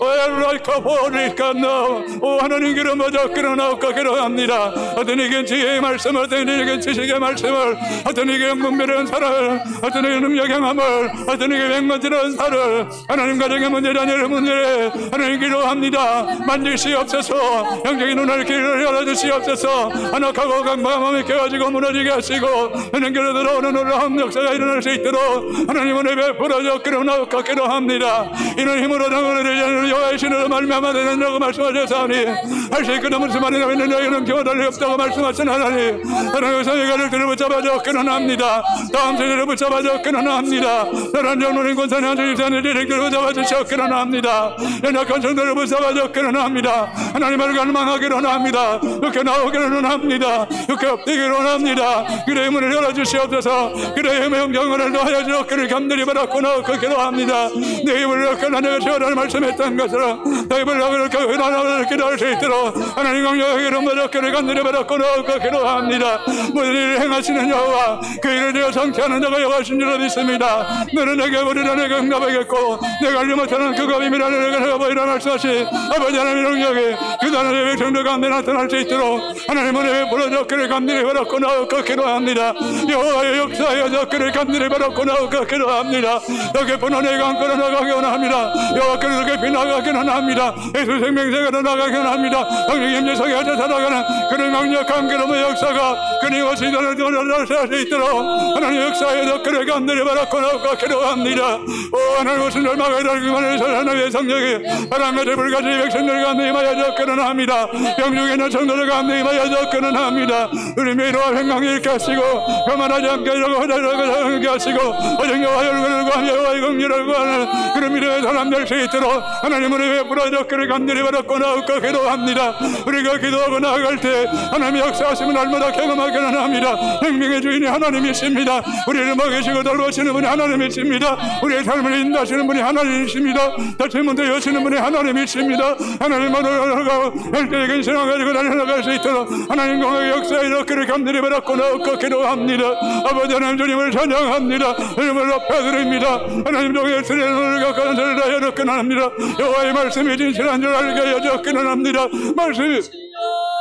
오엘라이카 보리카나 오 하나님 기름 부어 기도나옵고 기도합니다. 어떤에게 지혜의 말씀 어떤에게 지식의 말씀을 어떤에게 영분별한 사랑을 어떤에게 능력 행함을 어떤에게 맹만지는 사를 하나님 가정의 문제 자녀의 문제에 하나님 기도합니다. 만지시옵소서 영적인 눈을 길을 열어주시옵소서 안악하고 강박함에 깨어지고 무너지게 하시고 하나님께로 들어오는 놀라운 역사가 일어날 수 있도록 하나님 은혜 베풀어줘 기도나옵고 기도합니다. 이는 힘으로 당을 이루는 여호와의 신으로 말미암아 되는다고 말씀하셨사오니 할 수 있거든 무슨 말이나 있는 너희는 기와 달리 없다고 말씀하신 하나님 하나님의 성의 가족들을 붙잡아줘 기도합니다. 다음 세대를 붙잡아줘 기도합니다. 나란 정론인 권산의 한주 일산의 디렉들을 붙잡아주시오 기도합니다. 연약한 성도를 붙잡아줘 기도합니다. 하나님을 갈망하기로 합니다. 이렇게 나오기로 합니다. 이렇게 엎드기로 합니다. 그의 문을 열어주시옵소서. 그의 힘의 영광을 더하여 주옵기를 간절히 바라고 나오고 기도합니다. 내 입을 이렇게 하나님의 시원을 말씀했던 것처럼 내 입을 이렇게 하나님을 기도할 수 있도록 하나님 강력하게 이름 받았기를 간절히 바라고 나오고 기도합니다. 모든 일을 행하시는 여호와 그 일을 되어 성취하는 자가 여호와신 줄로 믿습니다. 너는 내게 보리라 내게 응답하겠고 내가 알지 못하는 그가 비밀하는 내가 내가 보이라 말씀하신 아버지 하나님의 능력이 그 나라의 백성들 가운데 나타날 수 있도록 하나님 은혜 베풀어 그를 간절히 바라고 나오고 기도합니다. 여호와의 역사하여 그를 간절히 바라고 나오고 기도합니다. 더 깊은 은혜가 안고 나가기 원합니다. 여호와께로 더 깊이 나가기는 합니다. 원합니다. 예수 생명세계로 나가게 원합니다. 성령님 예성에 하여 살아가는 그런 강력한 그놈의 역사가 끊임없이 돌아갈 수 있도록 하나님 역사에도 그를 감들이 바라고 나오고 기도합니다. 오 하나님 무슨 얼마가 이달기만을 하나님의 성령이 바람같이 불같이 백성들 감독이 임하여 접근은 합니다. 병중에는 성도들 감독이 임하여 접근은 합니다. 우리 미로와 평강이 이렇게 하시고 교만하지 않게 이러고 허다하게 이렇게 하시고 어정여와 열거를 구하며 여호와의 긍휼을 구하는 그런 미래의 사람 될 수 있도록 하나님은 베풀어 접근을 감독이 바라고 나오고 기도합니다. 우리가 기도하고 나아갈 때 하나님의 역사하심은 날마다 경험하기는 합니다. 생명의 주인이 하나님이십니다. 우리를 먹이시고 돌보시는 분이 하나님이십니다. 우리의 삶을 인도하시는 분이 하나님이십니다. 다시 문제 여시는 분이 하나님이십니다. 하나님만으로 열대적인 신앙을 가지고 달려나갈 수 있도록 하나님 공의 역사에 이렇게를 감들이 받았고 나오고 기도합니다. 아버지 하나님 주님을 찬양합니다. 주님을 높여드립니다. 하나님 종의 수련을 갖고 저를 다여 적기는 합니다. 여호와의 말씀이 진실한 줄 알게 하여 적기는 합니다. 말씀이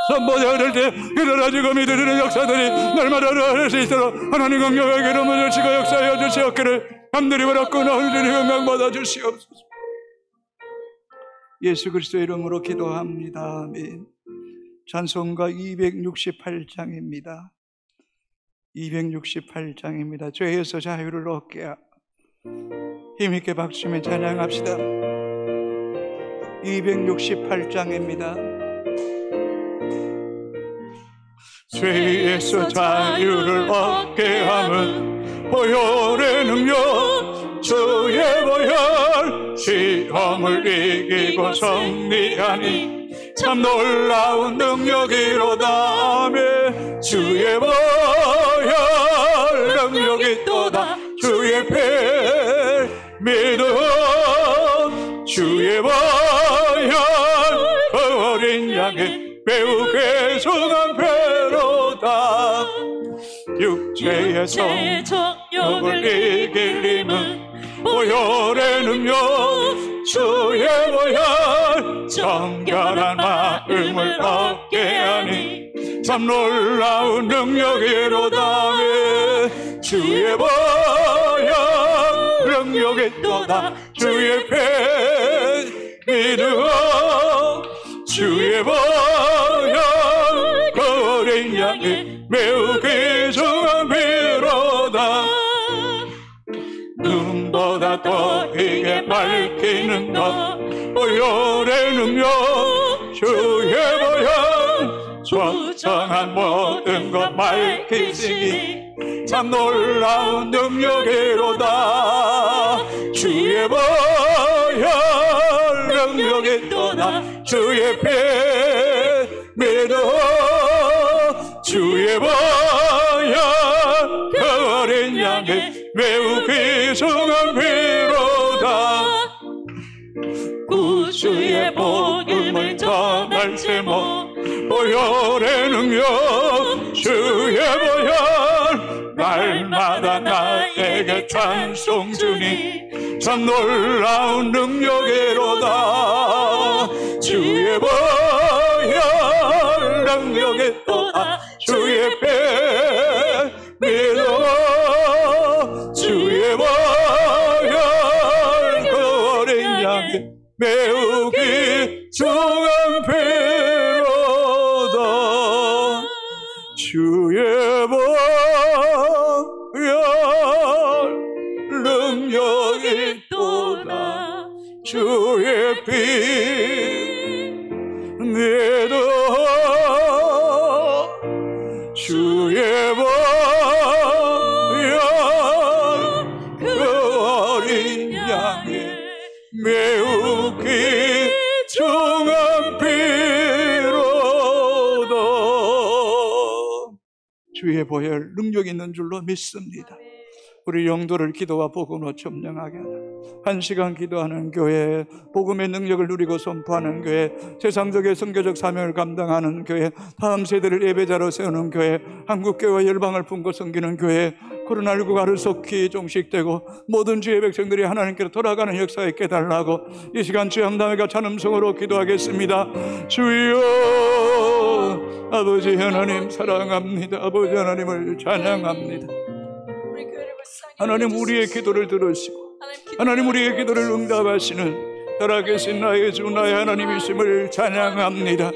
선포되어질 때 일어나지고 믿으리는 역사들이 날마다 일어날 수 있도록 하나님 강력하게 이름을 주시고 역사하여 주시옵기를 감들이 받았고 나올 주님 영광 받아 주시옵소서. 예수 그리스도의 이름으로 기도합니다. 아멘. 찬송가 268장입니다. 268장입니다. 죄에서 자유를 얻게 힘있게 박수며 찬양합시다. 268장입니다. 죄에서 자유를 얻게 함은 보혈의 능력 주의 보혈 시험을 이기고 승리하니 참 놀라운 능력이로다. 아멘. 주의 보혈 능력이 또다. 주의 배 믿음 주의 보혈 어린 양의 매우 괴성한 배로다. 육체의 정욕을 이길 힘은 보혈의 능력 주의 보혈 정결한 마음을 얻게 하니 참 놀라운 능력이로다. 주의 보혈 능력이 또다. 주의 배 믿음 주의 보혈 어린 양의 매우 귀중한 피로다. 눈보다 더이게 밝히는 것 보혈의 능력 주의 보혈 초청한 모든 것 밝히시니 참 놀라운 능력이로다. 주의 보혈 능력이 또다. 주의 피 믿어 주의 보혈 어린 양의 매우 귀중한 피로다. 구주의 복음을 전할 제목 보혈의 능력 주의 보혈 날마다 나에게 찬송 주니 참 놀라운 능력이로다. 주의 보혈 능력이 또다. 주의 배 믿어 주의 보혈 어린 양의 매우 귀중한 피로다. 주의 보혈 능력이 또다. 주의 피 믿어 주의 보혈 그 어린 양의 매우 귀중한 피로다. 주의 보혈 능력 있는 줄로 믿습니다. 우리 영도를 기도와 복음으로 점령하게 하라. 1시간 기도하는 교회, 복음의 능력을 누리고 선포하는 교회, 세상적인 선교적 사명을 감당하는 교회, 다음 세대를 예배자로 세우는 교회, 한국교회와 열방을 품고 섬기는 교회, 코로나19가 하루속히 종식되고 모든 주의 백성들이 하나님께로 돌아가는 역사에 깨달라고 이 시간 주의 함담회가 찬음성으로 기도하겠습니다. 주여 아버지 하나님 사랑합니다. 아버지 하나님을 찬양합니다. 하나님 우리의 기도를 들으시고 하나님 우리의 기도를 응답하시는 살아계신 나의 주 나의 하나님이심을 찬양합니다.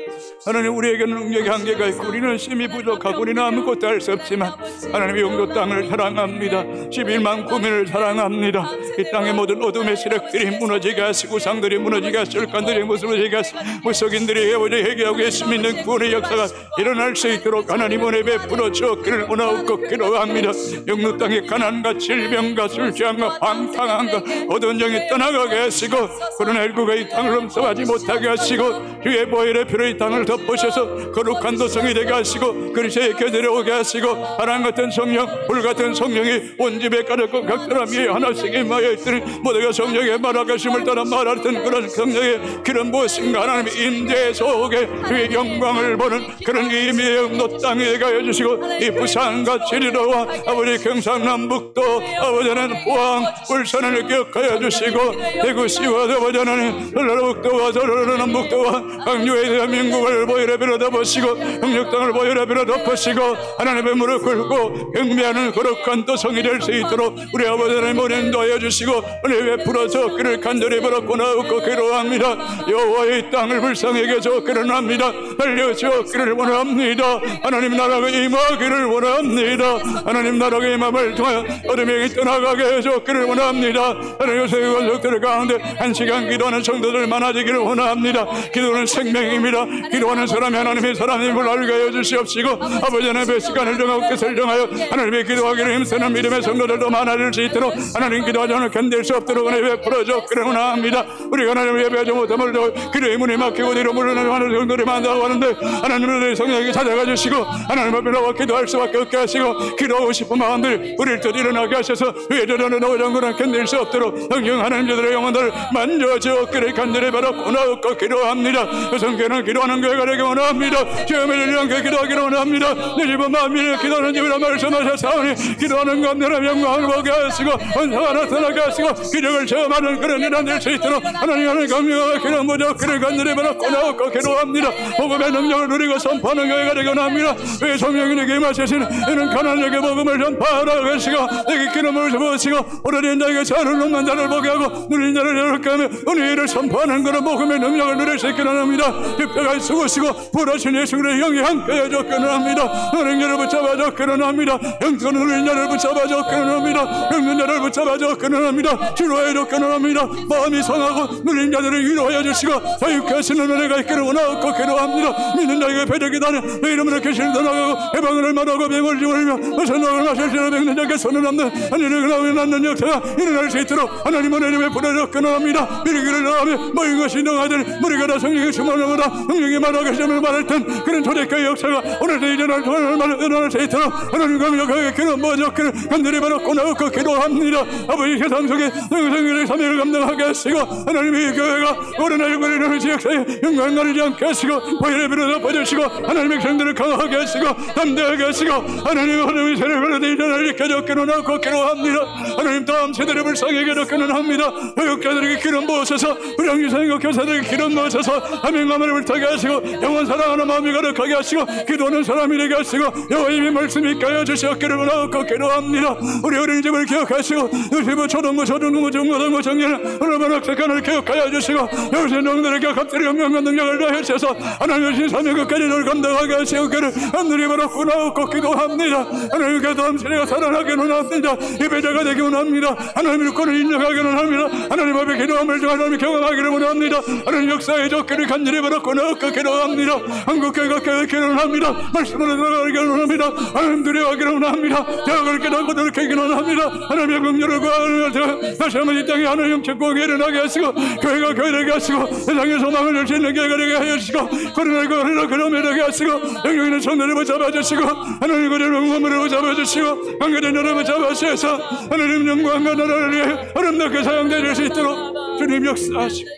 하나님, 우리에게는 능력의 한계가 있고 우리는 심히 부족하고 우리는 아무것도 할 수 없지만 하나님 영도 땅을 사랑합니다. 11만 구민을 사랑합니다. 이 땅의 모든 어둠의 세력들이 무너지게 하시고 우상들이 무너지게 하시고 혈관들이 무너지게 하시고 무속인들이 회개하고 예수 믿는 구원의 역사가 일어날 수 있도록 하나님 은혜 베풀어 주옵기를 원하옵고 기도합니다. 영도 땅의 가난과 질병과 술취함과 방탕함과 어두운 영이 떠나가게 하시고 코로나19가 이 땅을 흠속하지 못하게 하시고 주의 보혈의 피로 이 땅을 덮으셔서 거룩한 도성이 되게 하시고 그리스도의 교회에 오게 하시고 바람 같은 성령 불 같은 성령이 온 집에 가득고 각 사람 위에 하나씩 임하여 있더니 모두가 성령의 말하심을 따라 말하던 그런 성령의 그런 무엇인가 하나님의 임재 속에 주의 영광을 보는 그런 의미의 영도 땅에 되게 하여 주시고 이 부산과 제주도와 아버지 경상남북도 아버지는 포항 울산을 기억하여 주시고 대구시와 아버지 하나님 전라북도와 전라남북도와 강주의 대한민국을 보혈의 피로 덮으시고 흥력 땅을 보혈의 피로 덮으시고 하나님의 무릎 꿇고 경배하는 거룩한 도성이 될 수 있도록 우리 아버지 하나님 인도하여 주시고 은혜 베풀어 주옵기를 간절히 바라고 나옵고 기도합니다. 여호와의 땅을 불쌍하게 주옵기를 합니다. 살려 주옵기를 원합니다. 하나님 나라가 임하기를 원합니다. 하나님 나라가 임함을 통하여 어둠이 떠나가게 해 주옵기를 원합니다. 하나님 요새 권속들 가운데 한 시간 기도하는 성도들 많아지기를 원합니다. 기도는 생명입니다. 기도하는 사람이 하나님의 사람임을 알게 해 주시옵시고 아버지 하나님의 시간을 정하고 뜻을 정하여 하나님의 기도하기를 힘쓰는 믿음의 성도들도 많아질 수 있도록 하나님 기도하지 않을 견딜 수 없도록 은혜 베풀어 주옵기를 원합니다. 우리가 하나님을 예배하지 못함을 기도의 문이 막히고 뒤로 물러나는 하는 성도들이 많다고 하는데 하나님의 성령에게 찾아가 주시고 하나님 앞에 나와 기도할 수밖에 없게 하시고 기도하고 싶은 마음들 우리를 또 일어나게 하셔서 외조라는 오장구는 견딜 수 없도록 성령 하나님들의 영혼들을 만져주옵기를 간절히 바라고 나옵고 기도합니다. 성교는 기도하는 교회가 되기 원합니다. 주님을 위한 그 기도하기를 원합니다. 내 집은 마음이 기도하는 집이라 말씀하셨사오니 기도하는 감사의 영광을 보게 하시고 원사가 나타나게 하시고 기적을 체험하는 그런 일이 될 수 있도록 하나님 강력하게 기도 모자 그를 간절히 바라고 나옵고 기도합니다. 복음의 능력을 누리고 선포하는 교회가 되기 원합니다. 왜 성령이 내게 임하시는 이는 가난에게 복음을 전파하라고 하시고 내게 기름을 부으시고 오래된 자에게 자를 없는 자를 보게 하고 누린 자를 이렇게 하며 은혜를 선포하는 그런 복음의 능력을 누릴 수 있기는 합니다. 뼈가 쓰고시고 불하신 예수 그리스도의 영이 함께해 줬기는 합니다. 은행자를 붙잡아 줬기는 합니다. 영권 누린 자를 붙잡아 줬기는 합니다. 영는 자를 붙잡아 줬기는 합니다. 치료해 줬기는 합니다. 마음이 상하고 누린 자들을 위로하여 주시고 자유케 하시는 은혜가 있기를 원하고 기도합니다. 믿는 자에게 배력이 다니 내 이름으로 계시는 나가고 해방을 얼마나고 병을 지우며 선악을 마실지라 병든 자에게 손을 남는 하늘을 나오며 낳는 역사가 일어날 수 있도록 하나님 은혜를 베풀어 줬기는 합니다. 미리기를 나가며 모인 것이 너가들 머리가 다 성령의 충만함보다 성령이 말하게 시험을 말할 땐 그런 초대교회 역사가 오늘도 일어날 수 있도록 하나님 강력하게 기도 모아줬기를 간절히 바라고 나옵고 기도합니다. 아버지 세상 속에 성령의 사명을 감당하게 하시고 하나님의 교회가 오른날과 일어나는 지역사에 영광 가리지 않게 하시고 보혈의 피로 덮어주시고 하나님의 성들을 강하게 하시고 담대하게 하시고 하나님의 세력을 일어날 일으켜줬기는 하고 기도합니다. 하나님 다음 세대를 불쌍하게 줬기는 합니다. 교육자들에게 기름 부으셔서 불량유사인과 교사들에게 기름 부으셔서 하명감을 불타게 하시고 영원 사랑하는 마음이 가득하게 하시고 기도하는 사람이 되게 하시고 여호와의 말씀이 있게 하여 주시옵기를 원하고 기도합니다. 우리 어린이집을 기억하시고 유치부 초등부 초중부 중고등부 청년은 얼마나 학생관을 기억하여 주시고 여기서 농들에게 갑자기 영광과 능력을 다하셔서 하나님의 신사명 끝까지 늘 감당하게 하시옵기를 하늘이 바라고 나옵고 기도합니다. 하나님께 다음 세대가 살아나게 원합니다. 예배자가 되기 원합니다. 하나님의 권을 인정하기를 원합니다. 하나님 앞에 기도함을 하나님 경험하기를 원합니다. 하나님 역사의 줬기를 간절히 바라고 나옵고 기도합니다. 한국교회가 깨닫기를 원합니다. 말씀으로 들어가기를 원합니다. 하나님 두려워하기를 원합니다. 대학을 깨닫고 들키기를 원합니다. 하나님의 긍휼을 구하는 다시 한번 이 땅에 하나님 영책공에 일어나게 하시고 교회가 교회되게 하시고 세상의 소망을 줄 수 있는 교회가 되게 하시고 코로나19를 그럼에 되게 하시고 영역 있는 성도를 붙잡아주시고 하나님 그들을 응원을 붙잡아주시고 관계된 여러분 잡아주셔서 하나님 영광과 나라를 위해 아름답게 사용될 수 있도록 주님 역사하시고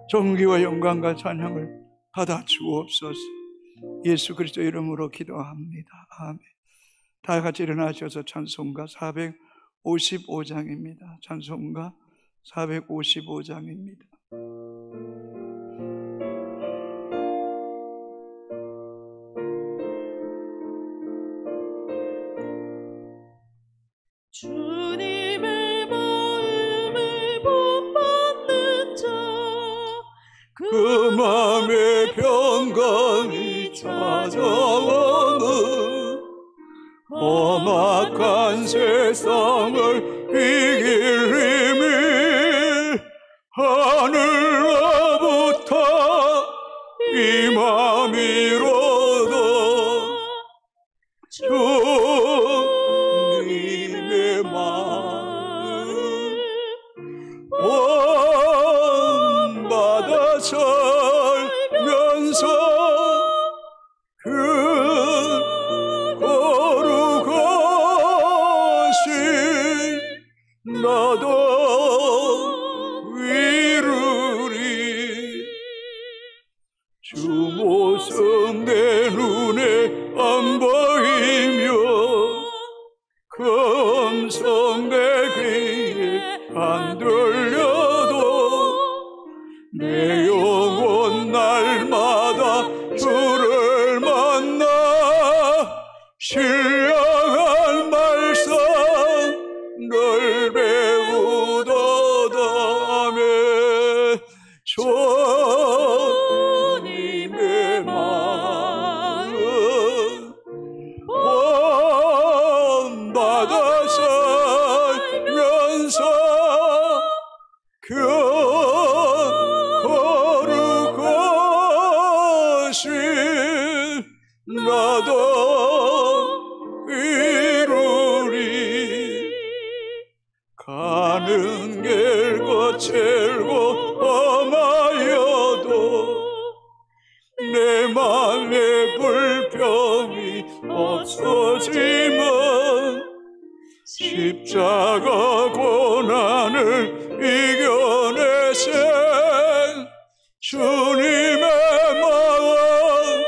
존귀와 영광과 찬양을 받아 주옵소서. 예수 그리스도 이름으로 기도합니다. 아멘. 다 같이 일어나셔서 찬송가 455장입니다. 찬송가 455장입니다. 주님의 마음을 본받는 그 맘의 평강이 찾아오는 험악한 세상을 이길 힘이 하늘로부터 임함이로다. 주님의 마음 본받아 살면서 그 거룩하신 나도 이루리. 주 모습 내 눈에 안 보이며 그 음성 내 귀에 안 들려도 내 영혼 날마다 주를 만나 신령한 말씀 늘 배우도다. 아멘. 주님의 마음 본받아 살면서 그 거룩하신 나도 이루리. 가는 길 거칠고 험하여도 내 맘에 불평이 없어지면 십자가 고난을 이겨내신 주님의 마음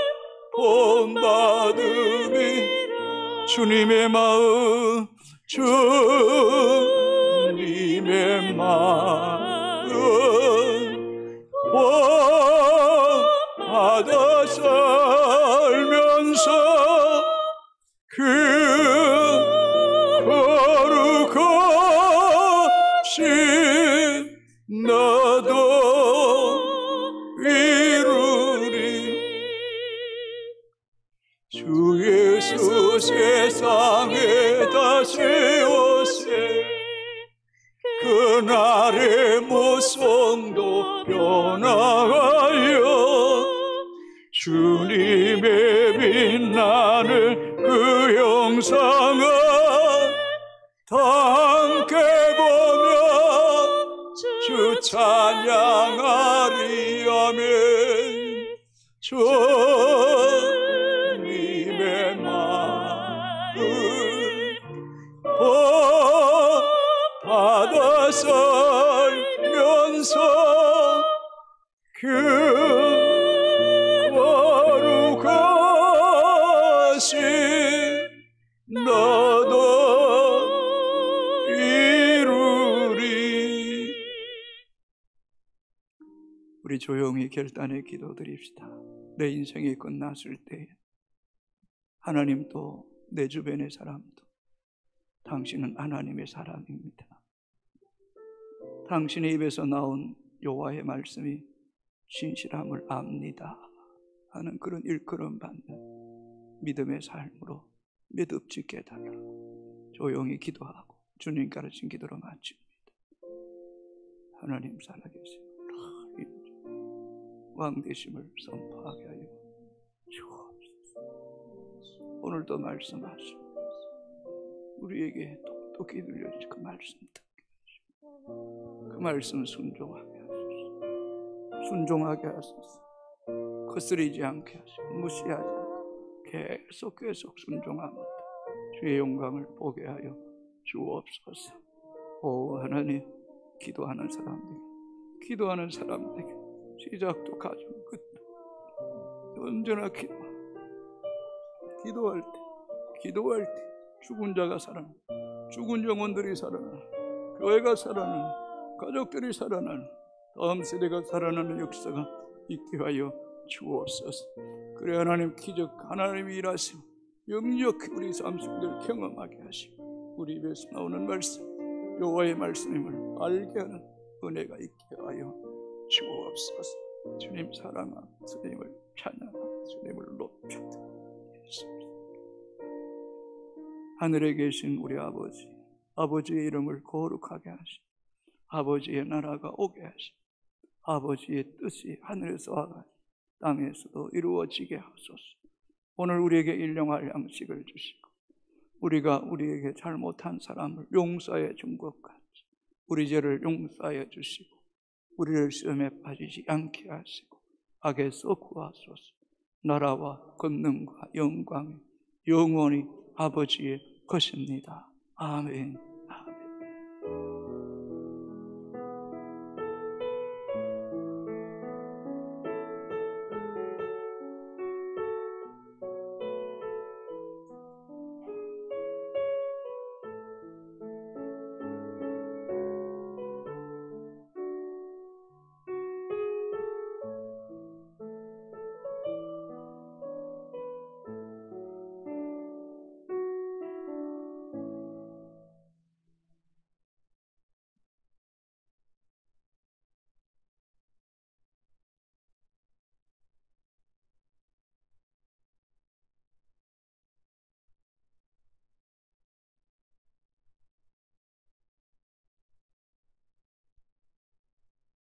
본받으니. 주님의 마음 주님의 마음 본받아 살면서 그 거룩하신 나도 이루리. 주 예수 세상에 다시 오세 그날의 모성도 변화하여 주님의 빛나는 그 영상을 다 함께 보며 주 찬양하리. 아멘. 주님의 마음 본받아 살면서 그 거룩하신 나도 이루리. 우리 조용히 결단에 기도드립시다. 내 인생이 끝났을 때 하나님도 내 주변의 사람도 당신은 하나님의 사람입니다. 당신의 입에서 나온 여호와의 말씀이 진실함을 압니다 하는 그런 일컬음 받는 믿음의 삶으로 믿음직 깨달아 조용히 기도하고 주님 가르친 기도로 마칩니다. 하나님 살아계시고 왕되심을 선포하게 하여 주옵소서. 오늘도 말씀하시고 우리에게 똑똑히 들려주신 그 말씀 듣게 하시고 그 말씀 순종하게 하소서. 순종하게 하소서. 거스리지 않게 하시고 무시하지 않고 계속 순종하며 주의 영광을 보게 하여 주옵소서. 오 하나님, 기도하는 사람들에게 시작도 가정 끝도 언제나 기도할 때 죽은 자가 살아나, 죽은 영혼들이 살아나, 교회가 살아나, 가족들이 살아나는, 다음 세대가 살아나는 역사가 있게 하여 주옵소서. 그래 하나님, 기적 하나님이 일하시고 영역히 우리 삶 속을 경험하게 하시고 우리 입에서 나오는 말씀 여호와의 말씀임을 알게 하는 은혜가 있게 하여 주옵소서. 주님 사랑하며 주님을 찬양하며 주님을 높여드립니다. 하늘에 계신 우리 아버지, 아버지의 이름을 거룩하게 하시고 아버지의 나라가 오게 하시고 아버지의 뜻이 하늘에서와 같이 땅에서도 이루어지게 하소서. 오늘 우리에게 일용할 양식을 주시고 우리가 우리에게 잘못한 사람을 용서해 준 것 같이 우리 죄를 용서해 주시고 우리를 시험에 빠지지 않게 하시고 악에서 구하소서. 나라와 권능과 영광이 영원히 아버지의 것입니다. 아멘.